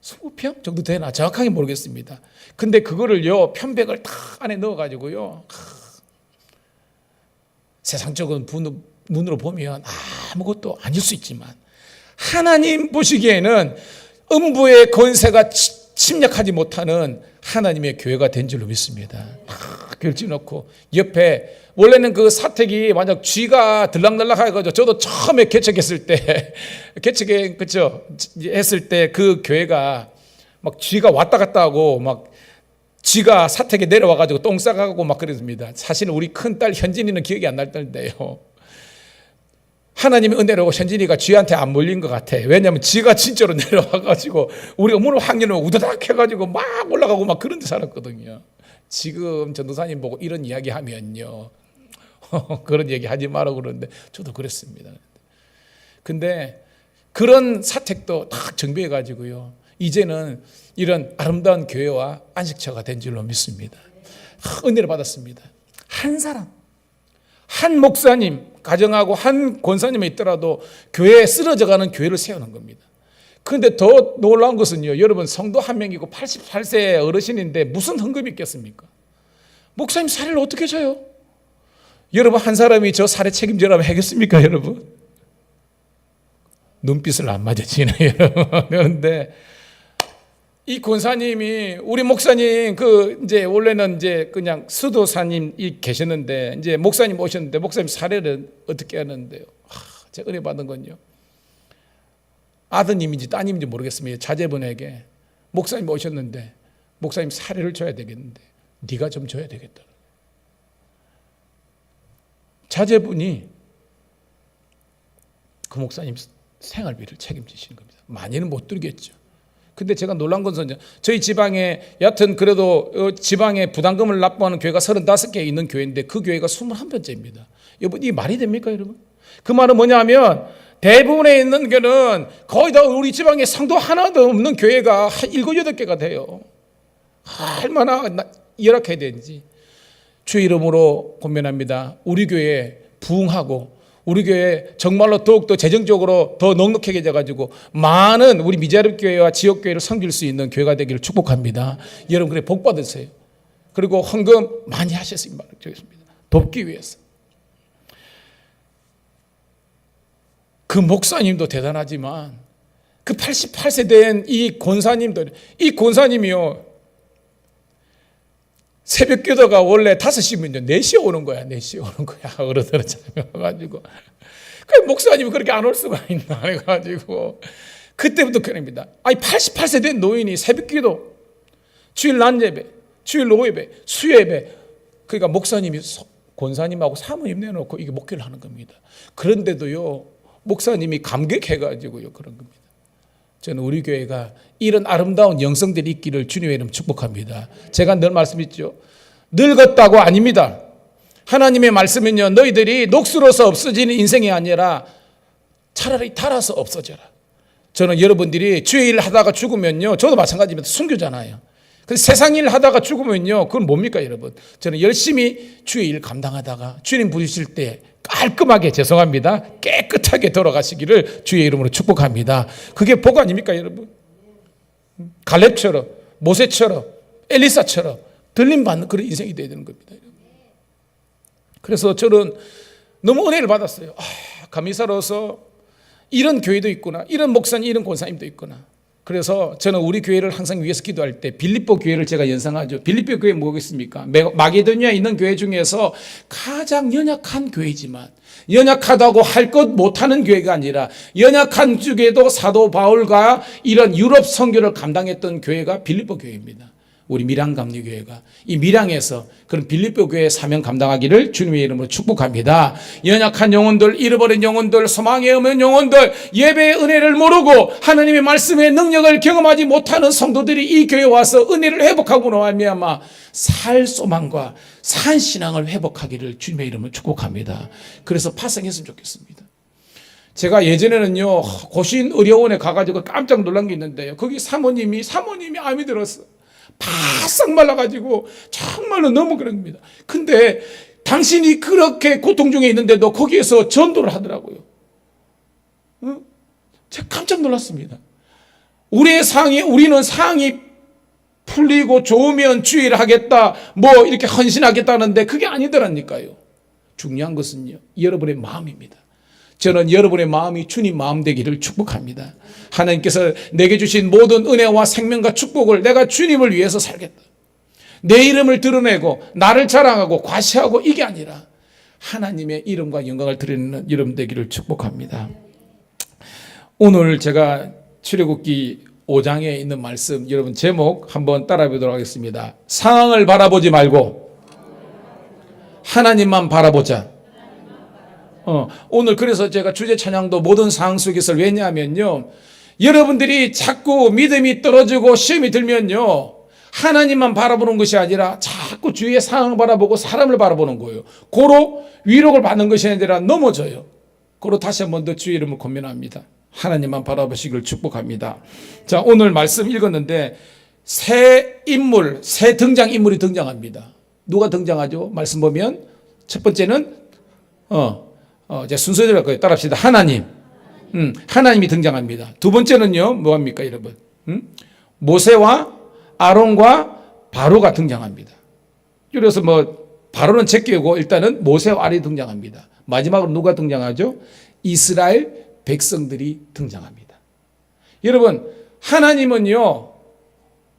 20평 정도 되나? 정확하게 모르겠습니다. 근데 그거를요, 편백을 다 안에 넣어가지고요. 세상적인 눈으로 보면 아무것도 아닐 수 있지만 하나님 보시기에는 음부의 권세가 침략하지 못하는 하나님의 교회가 된 줄로 믿습니다. 결집놓고 옆에 원래는 그 사택이 만약 쥐가 들락날락 해가지고 저도 처음에 개척했을 때 했을 때 그 교회가 막 쥐가 왔다 갔다 하고 막 쥐가 사택에 내려와가지고 똥 싸가고 막 그랬습니다. 사실은 우리 큰딸 현진이는 기억이 안 날 텐데요. 하나님의 은혜로 현진이가 쥐한테 안 몰린 것 같아. 왜냐하면 쥐가 진짜로 내려와가지고 우리가 문을 확 열면 우다닥 해가지고 막 올라가고 막 그런 데 살았거든요. 지금 전도사님 보고 이런 이야기 하면요. 그런 얘기 하지 말라고 그러는데 저도 그랬습니다. 근데 그런 사택도 다 정비해가지고요. 이제는 이런 아름다운 교회와 안식처가 된 줄로 믿습니다. 은혜를 받았습니다. 한 사람, 한 목사님, 가정하고 한 권사님이 있더라도 교회에 쓰러져가는 교회를 세우는 겁니다. 그런데 더 놀라운 것은요. 여러분 성도 한 명이고 88세 어르신인데 무슨 헌금이 있겠습니까? 목사님 사례를 어떻게 져요? 여러분 한 사람이 저 사례 책임져라면 하겠습니까 여러분? 눈빛을 안 맞아지네요. 그런데 이 권사님이 우리 목사님 이제 원래는 이제 그냥 수도사님이 계셨는데 이제 목사님 오셨는데 목사님 사례를 어떻게 하는데요? 제가 은혜 받은 건요. 아드님인지 따님인지 모르겠습니다. 자제분에게 목사님 오셨는데 목사님 사례를 줘야 되겠는데 네가 좀 줘야 되겠다. 자제분이 그 목사님 생활비를 책임지시는 겁니다. 많이는 못 드리겠죠. 근데 제가 놀란 것은 저희 지방에 여하튼 그래도 지방에 부담금을 납부하는 교회가 35개 있는 교회인데 그 교회가 21번째입니다. 여러분 이 말이 됩니까 여러분? 그 말은 뭐냐면 대부분에 있는 교회는 거의 다 우리 지방에 성도 하나도 없는 교회가 한 7, 8개가 돼요. 얼마나 열악해야 되는지. 주의 이름으로 권면합니다. 우리 교회 부흥하고 우리 교회 정말로 더욱더 재정적으로 더 넉넉하게 돼가지고 많은 우리 미자립 교회와 지역 교회를 섬길 수 있는 교회가 되기를 축복합니다. 여러분 그래 복 받으세요. 그리고 헌금 많이 하셨으면 좋겠습니다. 돕기 위해서. 그 목사님도 대단하지만 그 88세 된 이 권사님도 이 권사님이요 새벽 기도가 원래 5시면 4시에 오는 거야. 4시에 오는 거야. 어른들은 찾아가지고 그 목사님이 그렇게 안 올 수가 있나 해가지고 그때부터 그럽니다. 아니 88세 된 노인이 새벽 기도, 주일 낮 예배, 주일 오후 예배, 수요 예배, 그러니까 목사님이 권사님하고 사모님 내놓고 이게 목회를 하는 겁니다. 그런데도요 목사님이 감격해가지고요 그런 겁니다. 저는 우리 교회가 이런 아름다운 영성들이 있기를 주님의 이름 축복합니다. 제가 늘 말씀했죠. 늙었다고 아닙니다. 하나님의 말씀은요 너희들이 녹슬어서 없어지는 인생이 아니라 차라리 달아서 없어져라. 저는 여러분들이 주의 일 하다가 죽으면요 저도 마찬가지입니다. 순교잖아요. 그래서 세상 일 하다가 죽으면요 그건 뭡니까 여러분? 저는 열심히 주의 일 감당하다가 주님 부르실 때 깔끔하게 죄송합니다. 깨끗하게 돌아가시기를 주의 이름으로 축복합니다. 그게 복 아닙니까 여러분? 갈렙처럼 모세처럼 엘리사처럼 들림받는 그런 인생이 되어야 되는 겁니다. 그래서 저는 너무 은혜를 받았어요. 감리사로서 이런 교회도 있구나. 이런 목사님 이런 권사님도 있구나. 그래서 저는 우리 교회를 항상 위해서 기도할 때 빌립보 교회를 제가 연상하죠. 빌립보 교회 뭐겠습니까? 마게도니아에 있는 교회 중에서 가장 연약한 교회지만 연약하다고 할 것 못하는 교회가 아니라 연약한 중에도 사도 바울과 이런 유럽 선교를 감당했던 교회가 빌립보 교회입니다. 우리 밀양 감리교회가 이 밀양에서 그런 빌립보 교회의 사명 감당하기를 주님의 이름으로 축복합니다. 연약한 영혼들, 잃어버린 영혼들, 소망에 없는 영혼들, 예배의 은혜를 모르고 하나님의 말씀의 능력을 경험하지 못하는 성도들이 이 교회에 와서 은혜를 회복하고 말미암아 살 소망과 산 신앙을 회복하기를 주님의 이름으로 축복합니다. 그래서 파송했으면 좋겠습니다. 제가 예전에는요 고신 의료원에 가가지고 깜짝 놀란 게 있는데요. 거기 사모님이 암이 들었어. 바싹 말라가지고 정말로 너무 그런 겁니다. 근데 당신이 그렇게 고통 중에 있는데도 거기에서 전도를 하더라고요. 제가 깜짝 놀랐습니다. 우리는 상황이 풀리고 좋으면 주의를 하겠다, 뭐 이렇게 헌신하겠다는데 그게 아니더라니까요. 중요한 것은요, 여러분의 마음입니다. 저는 여러분의 마음이 주님 마음 되기를 축복합니다. 하나님께서 내게 주신 모든 은혜와 생명과 축복을 내가 주님을 위해서 살겠다. 내 이름을 드러내고 나를 자랑하고 과시하고 이게 아니라 하나님의 이름과 영광을 드리는 이름 되기를 축복합니다. 오늘 제가 출애굽기 5장에 있는 말씀 여러분 제목 한번 따라해 보도록 하겠습니다. 상황을 바라보지 말고 하나님만 바라보자. 오늘 그래서 제가 주제 찬양도 모든 상황 속에서 왜냐하면요 여러분들이 자꾸 믿음이 떨어지고 시험이 들면요 하나님만 바라보는 것이 아니라 자꾸 주위의 상황을 바라보고 사람을 바라보는 거예요. 고로 위로를 받는 것이 아니라 넘어져요. 고로 다시 한 번 더 주의 이름을 권면합니다. 하나님만 바라보시길 축복합니다. 자, 오늘 말씀 읽었는데 새 등장인물이 등장합니다. 누가 등장하죠? 말씀 보면 첫 번째는 이제 순서대로 할 거예요. 따라합시다. 하나님. 하나님이 등장합니다. 두 번째는요, 뭐합니까, 여러분? 모세와 아론과 바로가 등장합니다. 그래서 바로는 제끼고 일단은 모세와 아론이 등장합니다. 마지막으로 누가 등장하죠? 이스라엘 백성들이 등장합니다. 여러분, 하나님은요,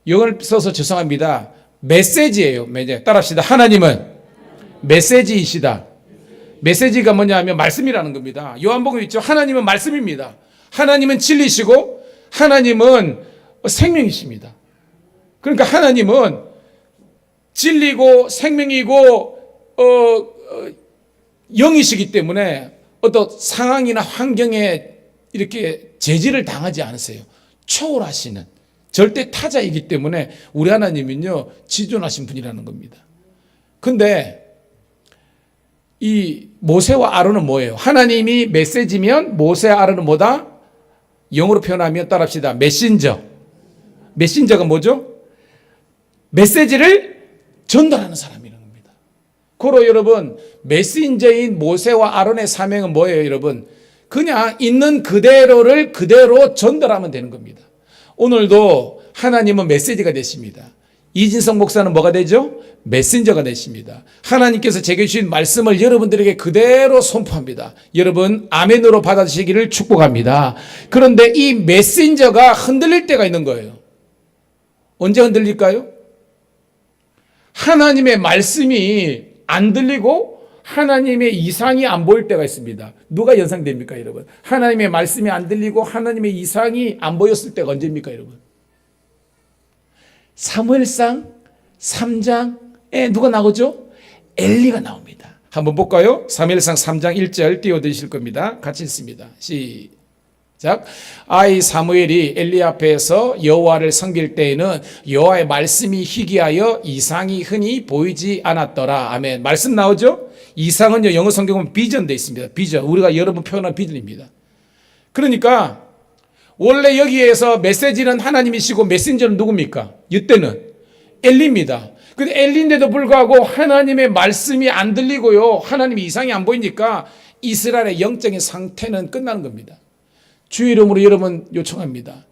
영어를 써서 죄송합니다. 메시지예요. 따라합시다. 하나님은 메시지이시다. 메시지가 뭐냐 하면 말씀이라는 겁니다. 요한복음에 있죠. 하나님은 말씀입니다. 하나님은 진리시고 하나님은 생명이십니다. 그러니까 하나님은 진리고 생명이고 영이시기 때문에 어떤 상황이나 환경에 이렇게 제지를 당하지 않으세요. 초월하시는 절대 타자이기 때문에 우리 하나님은요, 지존하신 분이라는 겁니다. 근데 이 모세와 아론은 뭐예요? 하나님이 메시지면 모세와 아론은 뭐다? 영어로 표현하면 따라합시다. 메신저. 메신저가 뭐죠? 메시지를 전달하는 사람이라는 겁니다. 그로 여러분, 메신저인 모세와 아론의 사명은 뭐예요, 여러분? 그냥 있는 그대로를 그대로 전달하면 되는 겁니다. 오늘도 하나님은 메시지가 되십니다. 이진성 목사는 뭐가 되죠? 메신저가 되십니다. 하나님께서 제게 주신 말씀을 여러분들에게 그대로 선포합니다. 여러분 아멘으로 받아주시기를 축복합니다. 그런데 이 메신저가 흔들릴 때가 있는 거예요. 언제 흔들릴까요? 하나님의 말씀이 안 들리고 하나님의 이상이 안 보일 때가 있습니다. 누가 연상됩니까, 여러분? 하나님의 말씀이 안 들리고 하나님의 이상이 안 보였을 때가 언제입니까, 여러분? 사무엘상 3장에 누가 나오죠? 엘리가 나옵니다. 한번 볼까요? 사무엘상 3장 1절 띄워드리실 겁니다. 같이 읽습니다. 시작. 아이 사무엘이 엘리 앞에서 여호와를 섬길 때에는 여호와의 말씀이 희귀하여 이상이 흔히 보이지 않았더라. 아멘. 말씀 나오죠? 이상은요, 영어 성경은 비전 되어 있습니다. 비전. 우리가 여러분 표현한 비전입니다. 그러니까 원래 여기에서 메시지는 하나님이시고 메신저는 누굽니까? 이때는 엘리입니다. 근데 엘리인데도 불구하고 하나님의 말씀이 안 들리고요, 하나님의 이상이 안 보이니까 이스라엘의 영적인 상태는 끝나는 겁니다. 주의 이름으로 여러분 요청합니다.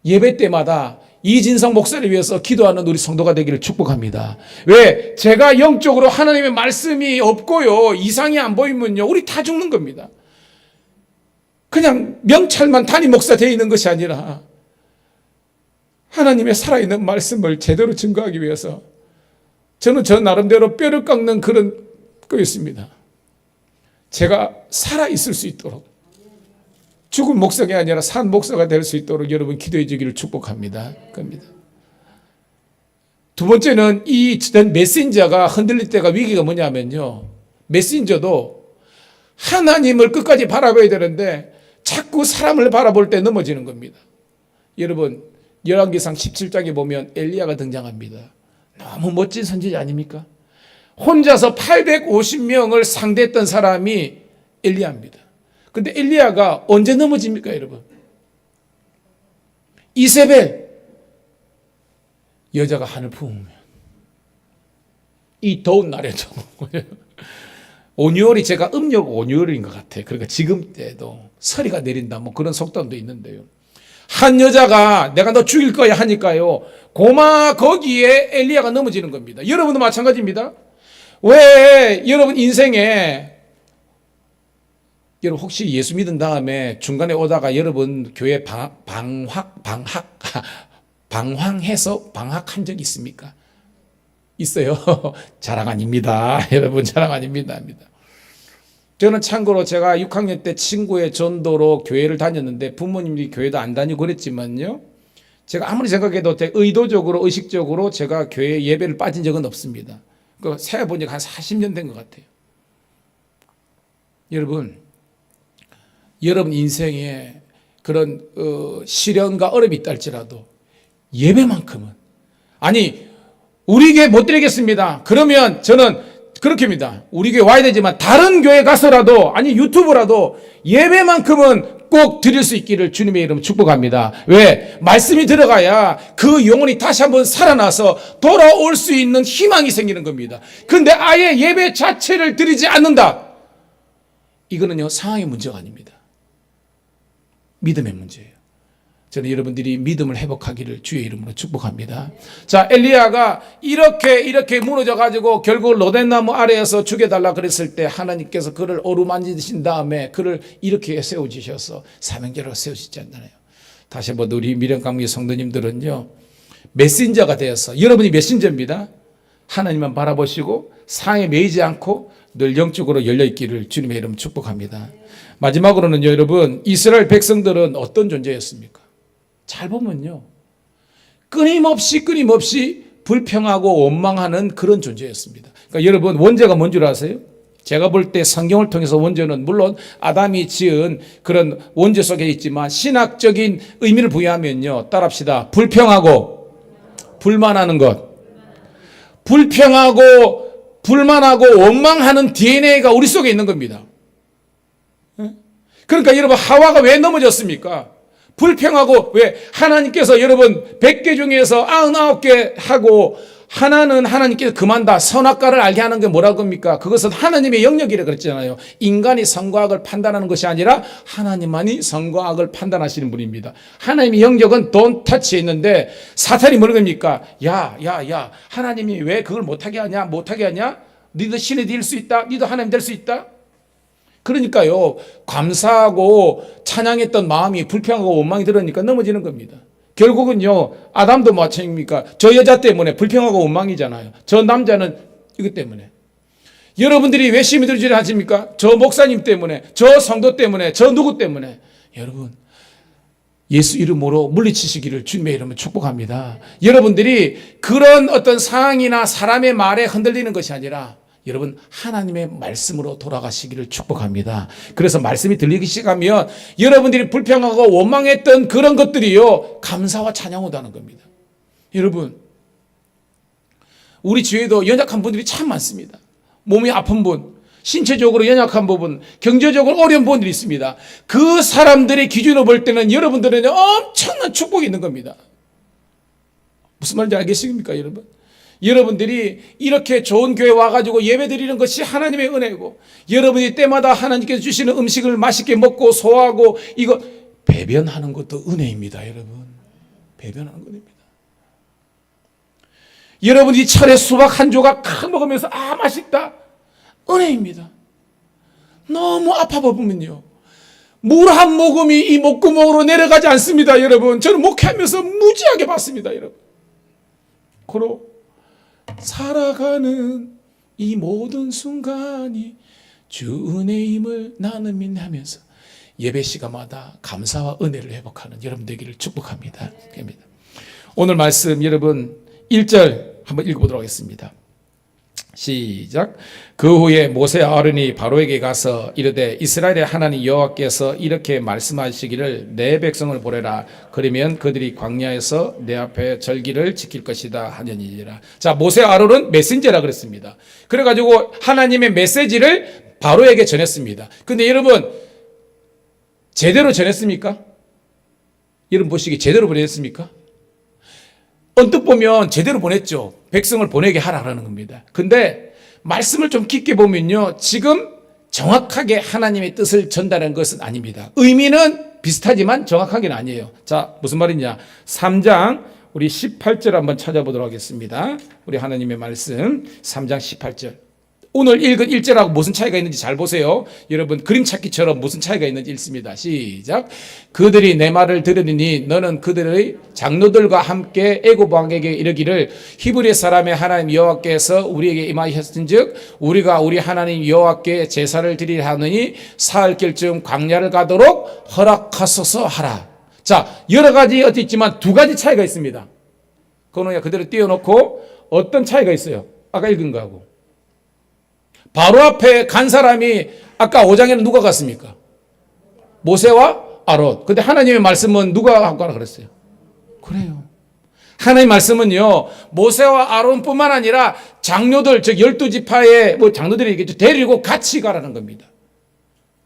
예배 때마다 이진성 목사를 위해서 기도하는 우리 성도가 되기를 축복합니다. 왜? 제가 영적으로 하나님의 말씀이 없고요, 이상이 안 보이면요, 우리 다 죽는 겁니다. 그냥 명찰만 담임 목사 되어 있는 것이 아니라 하나님의 살아있는 말씀을 제대로 증거하기 위해서 저는 저 나름대로 뼈를 깎는 그런 거였습니다. 제가 살아있을 수 있도록, 죽은 목사가 아니라 산 목사가 될 수 있도록 여러분 기도해 주기를 축복합니다. 겁니다. 두 번째는 이 메신저가 흔들릴 때가 위기가 뭐냐면요, 메신저도 하나님을 끝까지 바라봐야 되는데 자꾸 사람을 바라볼 때 넘어지는 겁니다. 여러분 열왕기상 17장에 보면 엘리야가 등장합니다. 너무 멋진 선지자 아닙니까? 혼자서 850명을 상대했던 사람이 엘리야입니다. 근데 엘리야가 언제 넘어집니까, 여러분? 이세벨 여자가 하늘 품으면 이 더운 날에도 온유월이, 제가 음력 온유월인 것 같아요. 그러니까 지금 때도 서리가 내린다 뭐 그런 속담도 있는데요. 한 여자가 내가 너 죽일 거야 하니까요, 고마 거기에 엘리야가 넘어지는 겁니다. 여러분도 마찬가지입니다. 왜 여러분 인생에, 여러분 혹시 예수 믿은 다음에 중간에 오다가 여러분 교회 방황해서 방학한 적 있습니까? 있어요. 자랑 아닙니다. 여러분 자랑 아닙니다. 저는 참고로 제가 6학년 때 친구의 전도로 교회를 다녔는데 부모님이 교회도 안 다니고 그랬지만요, 제가 아무리 생각해도 의도적으로 의식적으로 제가 교회 예배를 빠진 적은 없습니다. 그 세어본 지 한 40년 된 것 같아요. 여러분 인생에 그런 시련과 어려움이 있다 할지라도 예배만큼은, 아니 우리 교회 못 드리겠습니다. 그러면 저는 그렇게 합니다. 우리 교회 와야 되지만 다른 교회 가서라도, 아니 유튜브라도 예배만큼은 꼭 드릴 수 있기를 주님의 이름 축복합니다. 왜? 말씀이 들어가야 그 영혼이 다시 한번 살아나서 돌아올 수 있는 희망이 생기는 겁니다. 그런데 아예 예배 자체를 드리지 않는다, 이거는요 상황의 문제가 아닙니다. 믿음의 문제예요. 저는 여러분들이 믿음을 회복하기를 주의 이름으로 축복합니다. 자, 엘리야가 이렇게 무너져가지고 결국 로덴나무 아래에서 죽여달라 그랬을 때 하나님께서 그를 어루만지신 다음에 그를 이렇게 세워주셔서 사명자로 세우시지 않나요? 다시 한번 우리 미련강미 성도님들은요, 메신저가 되어서, 여러분이 메신저입니다. 하나님만 바라보시고 상에 매이지 않고 늘 영적으로 열려있기를 주님의 이름 축복합니다. 마지막으로는요, 여러분 이스라엘 백성들은 어떤 존재였습니까? 잘 보면요, 끊임없이 불평하고 원망하는 그런 존재였습니다. 그러니까 여러분 원죄가 뭔 줄 아세요? 제가 볼 때 성경을 통해서 원죄는 물론 아담이 지은 그런 원죄 속에 있지만 신학적인 의미를 부여하면요. 따라합시다. 불평하고 불만하는 것. 불평하고 불만하고 원망하는 DNA가 우리 속에 있는 겁니다. 그러니까 여러분 하와가 왜 넘어졌습니까? 불평하고 왜 하나님께서 여러분 100개 중에서 99개 하고 하나는 하나님께서 그만다 선악과를 알게 하는 게 뭐라고 합니까? 그것은 하나님의 영역이라 그랬잖아요. 인간이 선과 악을 판단하는 것이 아니라 하나님만이 선과 악을 판단하시는 분입니다. 하나님의 영역은 don't touch에 있는데 사탄이 뭐라고 합니까? 야 하나님이 왜 그걸 못하게 하냐? 니도 신이 될 수 있다? 니도 하나님 될 수 있다? 그러니까요, 감사하고 찬양했던 마음이 불평하고 원망이 들으니까 넘어지는 겁니다. 결국은요, 아담도 마찬가지입니까? 저 여자 때문에 불평하고 원망이잖아요. 저 남자는 이것 때문에. 여러분들이 왜 시험이 들지 않습니까? 저 목사님 때문에, 저 성도 때문에, 저 누구 때문에. 여러분, 예수 이름으로 물리치시기를 주님의 이름으로 축복합니다. 여러분들이 그런 어떤 상황이나 사람의 말에 흔들리는 것이 아니라 여러분 하나님의 말씀으로 돌아가시기를 축복합니다. 그래서 말씀이 들리기 시작하면 여러분들이 불평하고 원망했던 그런 것들이요 감사와 찬양 오다는 겁니다. 여러분 우리 주위에도 연약한 분들이 참 많습니다. 몸이 아픈 분, 신체적으로 연약한 부분, 경제적으로 어려운 분들이 있습니다. 그 사람들의 기준으로 볼 때는 여러분들은 엄청난 축복이 있는 겁니다. 무슨 말인지 알겠습니까 여러분? 여러분들이 이렇게 좋은 교회 와가지고 예배 드리는 것이 하나님의 은혜고 여러분이 때마다 하나님께서 주시는 음식을 맛있게 먹고 소화하고 이거 배변하는 것도 은혜입니다. 여러분 배변하는 은혜입니다. 여러분이 철에 수박 한 조각 칵 먹으면서 맛있다 은혜입니다. 너무 아파 보면요 물 한 모금이 이 목구멍으로 내려가지 않습니다. 여러분 저는 목회하면서 무지하게 봤습니다. 여러분 그로 살아가는 이 모든 순간이 주 은혜임을 나는 믿나면서 예배 시간마다 감사와 은혜를 회복하는 여러분 되기를 축복합니다. 오늘 말씀 여러분 1절 한번 읽어보도록 하겠습니다. 시작. 그 후에 모세와 아론이 바로에게 가서 이르되 이스라엘의 하나님 여호와께서 이렇게 말씀하시기를 내 백성을 보내라. 그러면 그들이 광야에서 내 앞에 절기를 지킬 것이다 하느니라. 자, 모세와 아론은 메신저라 그랬습니다. 그래가지고 하나님의 메시지를 바로에게 전했습니다. 근데 여러분 제대로 전했습니까? 여러분 보시기에 제대로 보냈습니까? 언뜻 보면 제대로 보냈죠. 백성을 보내게 하라는 겁니다. 근데 말씀을 좀 깊게 보면요. 지금 정확하게 하나님의 뜻을 전달한 것은 아닙니다. 의미는 비슷하지만 정확하게는 아니에요. 자, 무슨 말이냐. 3장 우리 18절 한번 찾아보도록 하겠습니다. 우리 하나님의 말씀 3장 18절. 오늘 읽은 1절하고 무슨 차이가 있는지 잘 보세요. 여러분 그림 찾기처럼 무슨 차이가 있는지 읽습니다. 시작. 그들이 내 말을 들으니 너는 그들의 장로들과 함께 애굽 왕에게 이르기를 히브리 사람의 하나님 여호와께서 우리에게 임하셨은즉 우리가 우리 하나님 여호와께 제사를 드리려 하느니 사흘길쯤 광야를 가도록 허락하소서 하라. 자, 여러 가지 어디 있지만 두 가지 차이가 있습니다. 그거는 그대로 띄워놓고 어떤 차이가 있어요? 아까 읽은 거하고. 바로 앞에 간 사람이 아까 5장에는 누가 갔습니까? 모세와 아론. 근데 하나님의 말씀은 누가 하고 가라 그랬어요? 그래요. 하나님의 말씀은요, 모세와 아론뿐만 아니라 장로들, 즉 12지파의 장로들이 있겠죠. 데리고 같이 가라는 겁니다.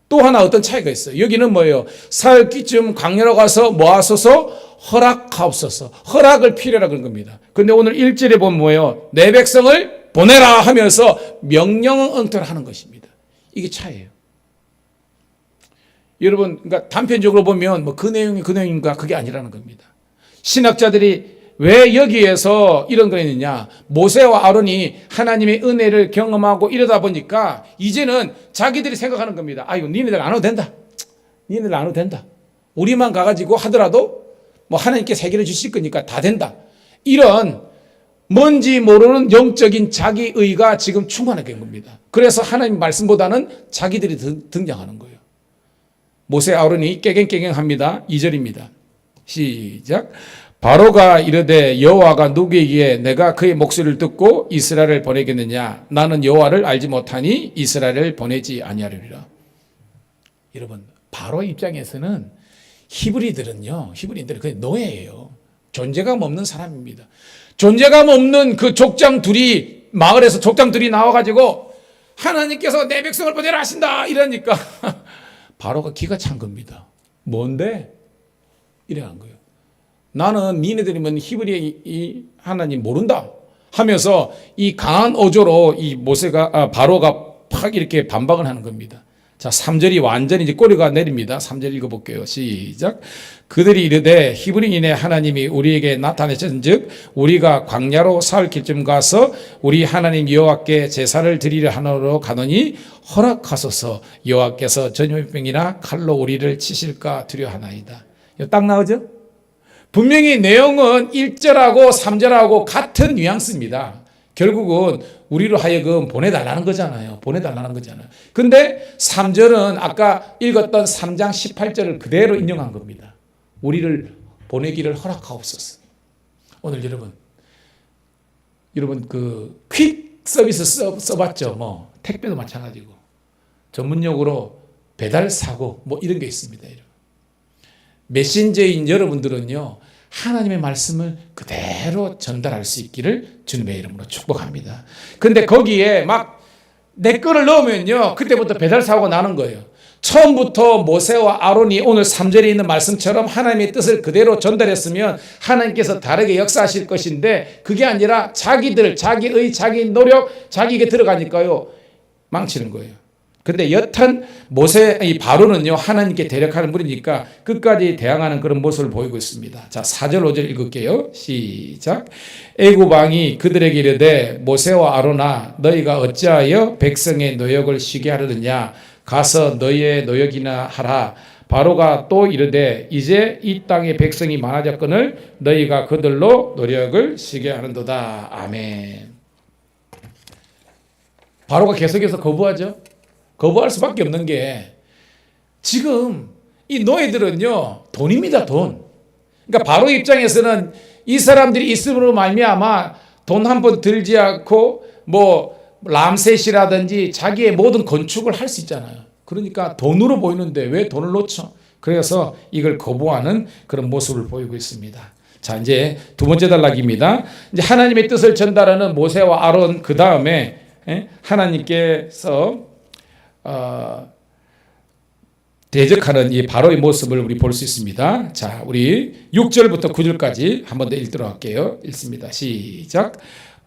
또 하나 어떤 차이가 있어요. 여기는 뭐예요? 사흘기쯤 광야로 가서 뭐 하소서? 허락하옵소서. 허락을 필요라 그런 겁니다. 근데 오늘 1절에 보면 뭐예요? 내 백성을 보내라 하면서 명령 엉터를 하는 것입니다. 이게 차이예요. 여러분, 그러니까 단편적으로 보면 뭐 그 내용이 그 내용인가 그게 아니라는 겁니다. 신학자들이 왜 여기에서 이런 거 했느냐? 모세와 아론이 하나님의 은혜를 경험하고 이러다 보니까 이제는 자기들이 생각하는 겁니다. 아이고, 니네들 안 와도 된다. 니네들 안 와도 된다. 우리만 가가지고 하더라도 뭐 하나님께서 해결해 주실 거니까 다 된다. 이런 뭔지 모르는 영적인 자기의가 지금 충만하게 된 겁니다. 그래서 하나님 말씀보다는 자기들이 등장하는 거예요. 모세 아론이 깨갱깨갱합니다. 2절입니다. 시작. 바로가 이르되 여호와가 누구에게 내가 그의 목소리를 듣고 이스라엘을 보내겠느냐? 나는 여호와를 알지 못하니 이스라엘을 보내지 아니하리라. 여러분, 바로 입장에서는 히브리들은요, 히브리들은 그 노예예요. 존재감 없는 사람입니다. 존재감 없는 그 족장 둘이, 마을에서 족장 둘이 나와가지고 하나님께서 내 백성을 보내라 하신다 이러니까 바로가 기가 찬 겁니다. 뭔데? 이래 한 거예요. 나는 니네들이면 히브리의 이 하나님 모른다 하면서 이 강한 어조로 이 바로가 팍 이렇게 반박을 하는 겁니다. 자, 3절이 완전히 이제 꼬리가 내립니다. 3절 읽어볼게요. 시작. 그들이 이르되 히브리인의 하나님이 우리에게 나타내신즉 우리가 광야로 사흘 길쯤 가서 우리 하나님 여호와께 제사를 드리려 하노로 가노니 허락하소서. 여호와께서 전염병이나 칼로 우리를 치실까 두려하나이다. 이거 딱 나오죠? 분명히 내용은 1절하고 3절하고 같은 뉘앙스입니다. 결국은 우리로 하여금 보내달라는 거잖아요. 보내달라는 거잖아요. 근데 3절은 아까 읽었던 3장 18절을 그대로 인용한 겁니다. 우리를 보내기를 허락하옵소서. 오늘 여러분 그 퀵 서비스 써봤죠? 뭐 택배도 마찬가지고 전문용어로 배달 사고 뭐 이런 게 있습니다. 여러분. 메신저인 여러분들은요, 하나님의 말씀을 그대로 전달할 수 있기를 주님의 이름으로 축복합니다. 근데 거기에 막 내 거를 넣으면요, 그때부터 배달 사고가 나는 거예요. 처음부터 모세와 아론이 오늘 3절에 있는 말씀처럼 하나님의 뜻을 그대로 전달했으면 하나님께서 다르게 역사하실 것인데 그게 아니라 자기 노력, 자기에게 들어가니까요, 망치는 거예요. 근데 여튼 이 바로는요, 하나님께 대적하는 분이니까 끝까지 대항하는 그런 모습을 보이고 있습니다. 자, 4절 5절 읽을게요. 시작. 애굽 왕이 그들에게 이르되 모세와 아론아 너희가 어찌하여 백성의 노역을 쉬게 하려느냐? 가서 너희의 노역이나 하라. 바로가 또 이르되 이제 이 땅의 백성이 많아졌거늘 너희가 그들로 노력을 쉬게 하는도다. 아멘. 바로가 계속해서 거부하죠. 거부할 수밖에 없는 게 지금 이 노예들은요, 돈입니다. 돈. 그러니까 바로 입장에서는 이 사람들이 있음으로 말미암아 돈 한 번 들지 않고 뭐 람셋이라든지 자기의 모든 건축을 할 수 있잖아요. 그러니까 돈으로 보이는데 왜 돈을 놓쳐? 그래서 이걸 거부하는 그런 모습을 보이고 있습니다. 자, 이제 두 번째 단락입니다. 이제 하나님의 뜻을 전달하는 모세와 아론, 그 다음에 하나님께서 대적하는 이 바로의 모습을 우리 볼 수 있습니다. 자, 우리 6절부터 9절까지 한 번 더 읽도록 할게요. 읽습니다. 시작.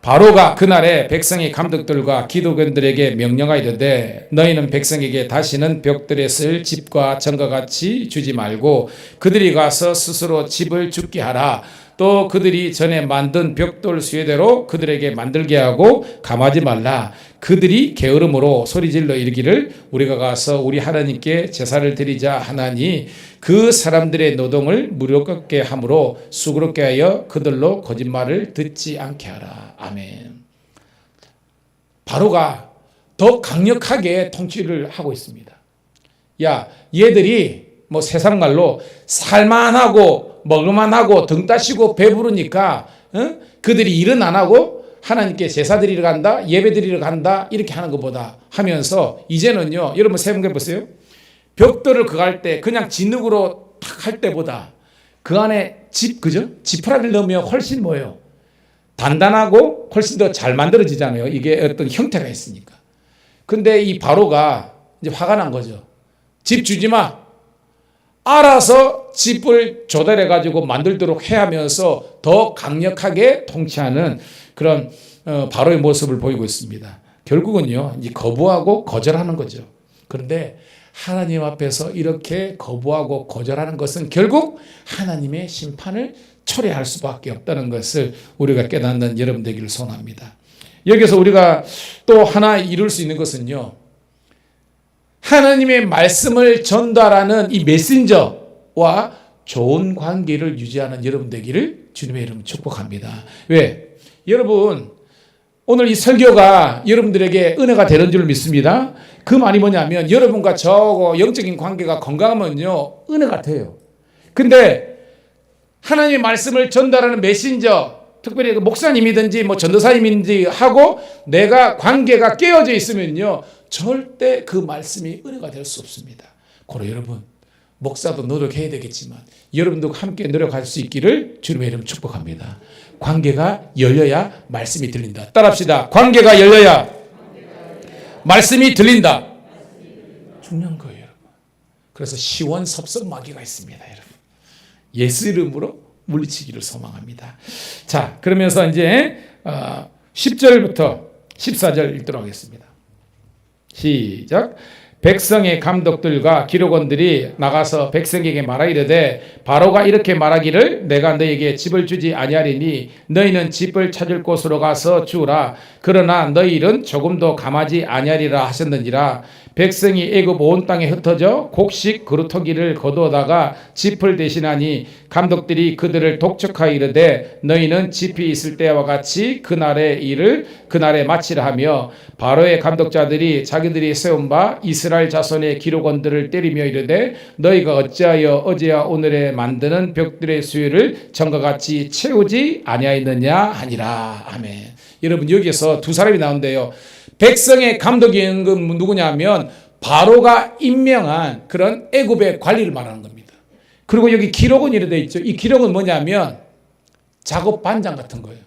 바로가 그날에 백성의 감독들과 기도관들에게 명령하이르되 너희는 백성에게 다시는 벽들에 쓸 집과 전과 같이 주지 말고 그들이 가서 스스로 집을 짓게 하라. 또 그들이 전에 만든 벽돌 수요대로 그들에게 만들게 하고 감하지 말라. 그들이 게으름으로 소리질러 이르기를 우리가 가서 우리 하나님께 제사를 드리자 하나니 그 사람들의 노동을 무력하게 함으로 수고롭게 하여 그들로 거짓말을 듣지 않게 하라. 아멘. 바로가 더 강력하게 통치를 하고 있습니다. 야, 얘들이 뭐 세상 말로 살만하고 먹을만하고 등 따시고 배부르니까 그들이 일은 안 하고 하나님께 제사 드리러 간다, 예배 드리러 간다 이렇게 하는 것보다 하면서 이제는요, 여러분 생각해 보세요. 벽돌을 그할 때 그냥 진흙으로 탁 할 때보다 그 안에 그죠? 지푸라기를 넣으면 훨씬 뭐예요? 단단하고 훨씬 더 잘 만들어지잖아요. 이게 어떤 형태가 있으니까. 근데 이 바로가 이제 화가 난 거죠. 집 주지 마. 알아서 집을 조달해 가지고 만들도록 해야 하면서 더 강력하게 통치하는 그런 바로의 모습을 보이고 있습니다. 결국은요, 이제 거부하고 거절하는 거죠. 그런데 하나님 앞에서 이렇게 거부하고 거절하는 것은 결국 하나님의 심판을 초래할 수밖에 없다는 것을 우리가 깨닫는 여러분 되기를 소원합니다. 여기서 우리가 또 하나 이룰 수 있는 것은요, 하나님의 말씀을 전달하는 이 메신저와 좋은 관계를 유지하는 여러분 되기를 주님의 이름으로 축복합니다. 왜? 여러분, 오늘 이 설교가 여러분들에게 은혜가 되는 줄 믿습니다. 그 말이 뭐냐면 여러분과 저하고 영적인 관계가 건강하면요, 은혜가 돼요. 근데 하나님의 말씀을 전달하는 메신저, 특별히 그 목사님이든지 뭐 전도사님이든지 하고 내가 관계가 깨어져 있으면요, 절대 그 말씀이 은혜가 될 수 없습니다. 그러 여러분, 목사도 노력해야 되겠지만 여러분도 함께 노력할 수 있기를 주님의 이름 축복합니다. 관계가 열려야 말씀이 들린다. 따라합시다. 관계가 열려야 말씀이 들린다. 중요한 거예요, 여러분. 그래서 시원섭섭마귀가 있습니다, 여러분. 예수 이름으로 물리치기를 소망합니다. 자, 그러면서 이제 10절부터 14절 읽도록 하겠습니다. 시작. 백성의 감독들과 기록원들이 나가서 백성에게 말하이르되 바로가 이렇게 말하기를 내가 너희에게 집을 주지 아니하리니 너희는 집을 찾을 곳으로 가서 주우라. 그러나 너희 일은 조금도 감하지 아니하리라 하셨느니라. 백성이 애굽 온 땅에 흩어져 곡식 그루터기를 거두어다가 짚을 대신하니 감독들이 그들을 독촉하여 이르되 너희는 짚이 있을 때와 같이 그날의 일을 그날에 마치라 하며 바로의 감독자들이 자기들이 세운 바 이스라엘 자손의 기록원들을 때리며 이르되 너희가 어찌하여 어제와 오늘에 만드는 벽들의 수요를 전과 같이 채우지 아니하였느냐 하니라. 아멘. 여러분, 여기에서 두 사람이 나온대요. 백성의 감독이 누구냐면 바로가 임명한 그런 애굽의 관리를 말하는 겁니다. 그리고 여기 기록은 이렇게 되어 있죠. 이 기록은 뭐냐면 작업 반장 같은 거예요.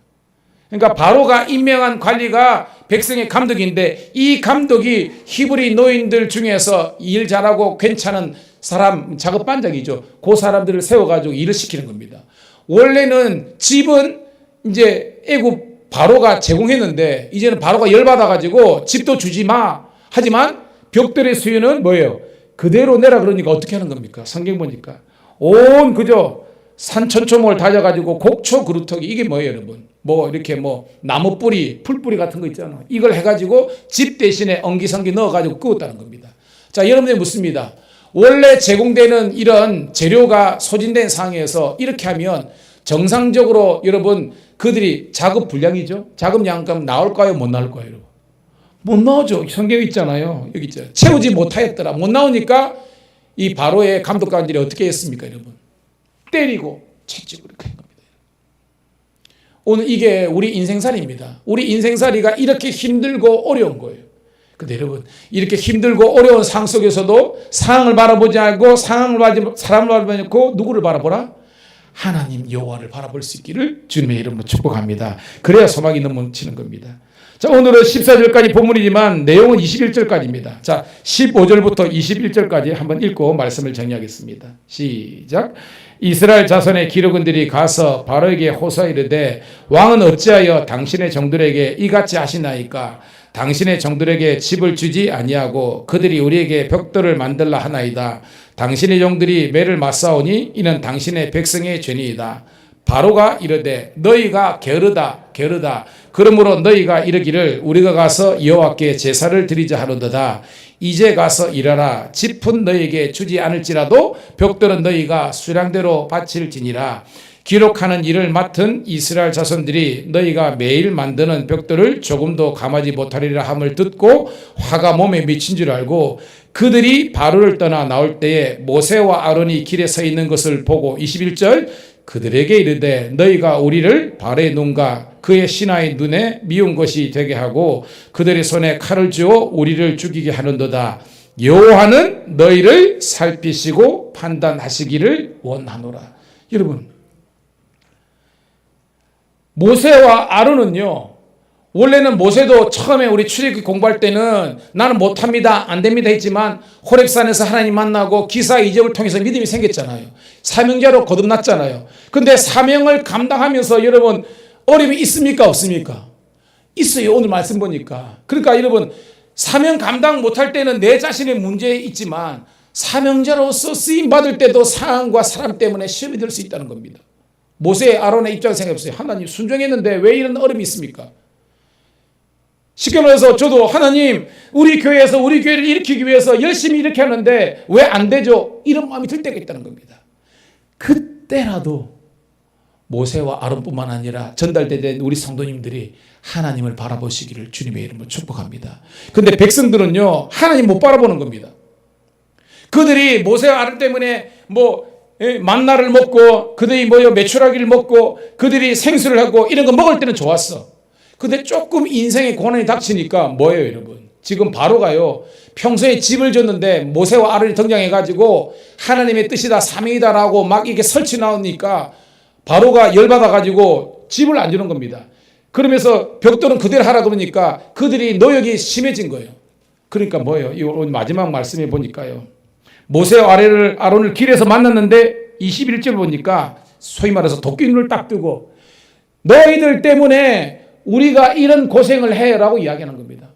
그러니까 바로가 임명한 관리가 백성의 감독인데 이 감독이 히브리 노인들 중에서 일 잘하고 괜찮은 사람, 작업 반장이죠. 그 사람들을 세워가지고 일을 시키는 겁니다. 원래는 집은 이제 애굽 바로가 제공했는데 이제는 바로가 열받아가지고 집도 주지 마. 하지만 벽돌의 수요는 뭐예요? 그대로 내라 그러니까 어떻게 하는 겁니까? 성경 보니까 온 그저 산천초목을 다져가지고 곡초 그루터기, 이게 뭐예요, 여러분? 뭐 이렇게 뭐 나무 뿌리, 풀뿌리 같은 거 있잖아요. 이걸 해가지고 집 대신에 엉기성기 넣어가지고 끄었다는 겁니다. 자, 여러분들 묻습니다. 원래 제공되는 이런 재료가 소진된 상황에서 이렇게 하면 정상적으로 여러분 그들이 작업 분량이죠. 작업 양감 나올까요? 못 나올까요? 여러분? 못 나오죠. 성경에 있잖아요. 여기 있잖아요. 채우지 못하였더라. 못 나오니까 이 바로의 감독관들이 어떻게 했습니까, 여러분? 때리고 채찍으로 이렇게 한 겁니다. 오늘 이게 우리 인생살이입니다. 우리 인생살이가 이렇게 힘들고 어려운 거예요. 근데 여러분, 이렇게 힘들고 어려운 상황 속에서도 상황을 바라보지 않고 사람을 바라보지 않고 누구를 바라보라? 하나님 여호와를 바라볼 수 있기를 주님의 이름으로 축복합니다. 그래야 소망이 넘치는 겁니다. 자, 오늘은 14절까지 본문이지만 내용은 21절까지입니다. 자, 15절부터 21절까지 한번 읽고 말씀을 정리하겠습니다. 시작. 이스라엘 자손의 기록원들이 가서 바로에게 호소하여 이르되 왕은 어찌하여 당신의 종들에게 이같이 하시나이까? 당신의 종들에게 집을 주지 아니하고 그들이 우리에게 벽돌을 만들라 하나이다. 당신의 종들이 매를 맞사오니 이는 당신의 백성의 죄니이다. 바로가 이르되 너희가 게으르다. 그러므로 너희가 이르기를 우리가 가서 여호와께 제사를 드리자 하는도다. 이제 가서 일하라. 짚은 너희에게 주지 않을지라도 벽돌은 너희가 수량대로 바칠지니라. 기록하는 일을 맡은 이스라엘 자손들이 너희가 매일 만드는 벽돌을 조금도 감하지 못하리라 함을 듣고 화가 몸에 미친 줄 알고 그들이 바로를 떠나 나올 때에 모세와 아론이 길에 서 있는 것을 보고 21절 그들에게 이르되 너희가 우리를 바로의 눈과 그의 신하의 눈에 미운 것이 되게 하고 그들의 손에 칼을 쥐어 우리를 죽이게 하는도다. 여호와는 너희를 살피시고 판단하시기를 원하노라. 여러분, 모세와 아론은요, 원래는 모세도 처음에 우리 출애굽기 공부할 때는 나는 못합니다, 안 됩니다 했지만 호렙산에서 하나님 만나고 기사 이적을 통해서 믿음이 생겼잖아요. 사명자로 거듭났잖아요. 근데 사명을 감당하면서 여러분 어려움이 있습니까, 없습니까? 있어요. 오늘 말씀 보니까. 그러니까 여러분 사명 감당 못할 때는 내 자신의 문제 있지만 사명자로서 쓰임 받을 때도 상황과 사람 때문에 시험이 될 수 있다는 겁니다. 모세, 아론의 입장을 생각해보세요. 하나님 순종했는데 왜 이런 어려움이 있습니까? 쉽게 말해서 저도 하나님 우리 교회에서 우리 교회를 일으키기 위해서 열심히 이렇게 하는데 왜 안 되죠? 이런 마음이 들 때가 있다는 겁니다. 그때라도 모세와 아론뿐만 아니라 전달된 우리 성도님들이 하나님을 바라보시기를 주님의 이름으로 축복합니다. 근데 백성들은요 하나님 못 바라보는 겁니다. 그들이 모세와 아론 때문에 뭐 만나를 먹고 그들이 메추라기를 먹고 그들이 생수를 하고 이런 거 먹을 때는 좋았어. 근데 조금 인생의 고난이 닥치니까 뭐예요, 여러분? 지금 바로가요, 평소에 집을 줬는데 모세와 아론이 등장해가지고 하나님의 뜻이다, 사명이다라고 막 이렇게 설치 나오니까 바로가 열받아가지고 집을 안 주는 겁니다. 그러면서 벽돌은 그대로 하라 그러니까 그들이 노역이 심해진 거예요. 그러니까 뭐예요? 이 오늘 마지막 말씀에 보니까요, 모세와 아론을 길에서 만났는데 21절 보니까 소위 말해서 도끼눈을 딱 뜨고 너희들 때문에 우리가 이런 고생을 해라고 이야기하는 겁니다.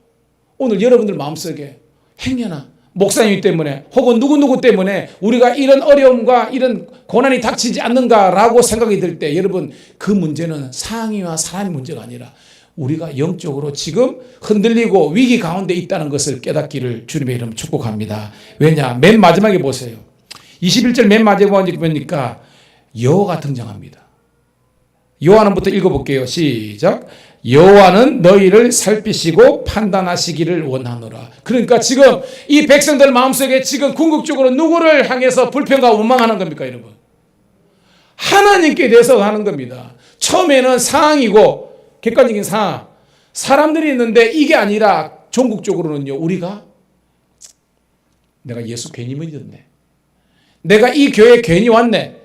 오늘 여러분들 마음속에 행여나 목사님 때문에 혹은 누구누구 때문에 우리가 이런 어려움과 이런 고난이 닥치지 않는가라고 생각이 들 때 여러분, 그 문제는 상황이와 사람의 문제가 아니라 우리가 영적으로 지금 흔들리고 위기 가운데 있다는 것을 깨닫기를 주님의 이름 축복합니다. 왜냐? 맨 마지막에 보세요. 21절 맨 마지막에 보니까 여호와가 등장합니다. 여호와는부터 읽어볼게요. 시작. 여호와는 너희를 살피시고 판단하시기를 원하노라. 그러니까 지금 이 백성들 마음속에 지금 궁극적으로 누구를 향해서 불평과 원망하는 겁니까, 여러분? 하나님께 대해서 하는 겁니다. 처음에는 상황이고 객관적인 상황, 사람들이 있는데 이게 아니라 종국적으로는요, 우리가 내가 예수 괜히 믿었네, 내가 이 교회에 괜히 왔네,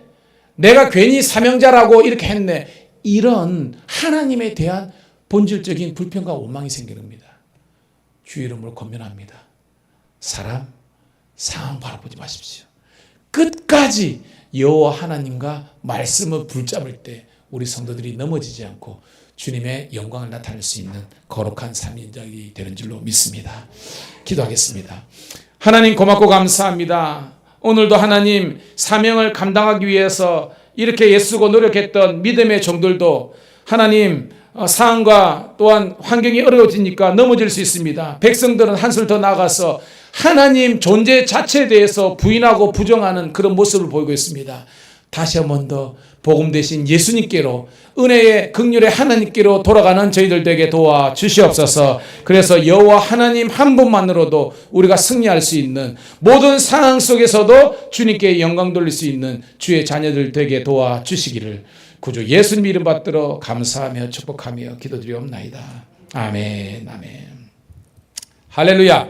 내가 괜히 사명자라고 이렇게 했네, 이런 하나님에 대한 본질적인 불평과 원망이 생기는 겁니다. 주 이름으로 권면합니다. 사람, 상황 바라보지 마십시오. 끝까지 여호와 하나님과 말씀을 붙잡을 때 우리 성도들이 넘어지지 않고 주님의 영광을 나타낼 수 있는 거룩한 삶이 되는 줄로 믿습니다. 기도하겠습니다. 하나님 고맙고 감사합니다. 오늘도 하나님 사명을 감당하기 위해서 이렇게 애쓰고 노력했던 믿음의 종들도 하나님 상황과 또한 환경이 어려워지니까 넘어질 수 있습니다. 백성들은 한술 더 나아가서 하나님 존재 자체에 대해서 부인하고 부정하는 그런 모습을 보이고 있습니다. 다시 한 번 더 복음 대신 예수님께로, 은혜의 긍휼의 하나님께로 돌아가는 저희들 되게 도와 주시옵소서. 그래서 여호와 하나님 한 분만으로도 우리가 승리할 수 있는, 모든 상황 속에서도 주님께 영광 돌릴 수 있는 주의 자녀들 되게 도와 주시기를 구주 예수님 이름 받들어 감사하며 축복하며 기도드리옵나이다. 아멘, 아멘. 할렐루야.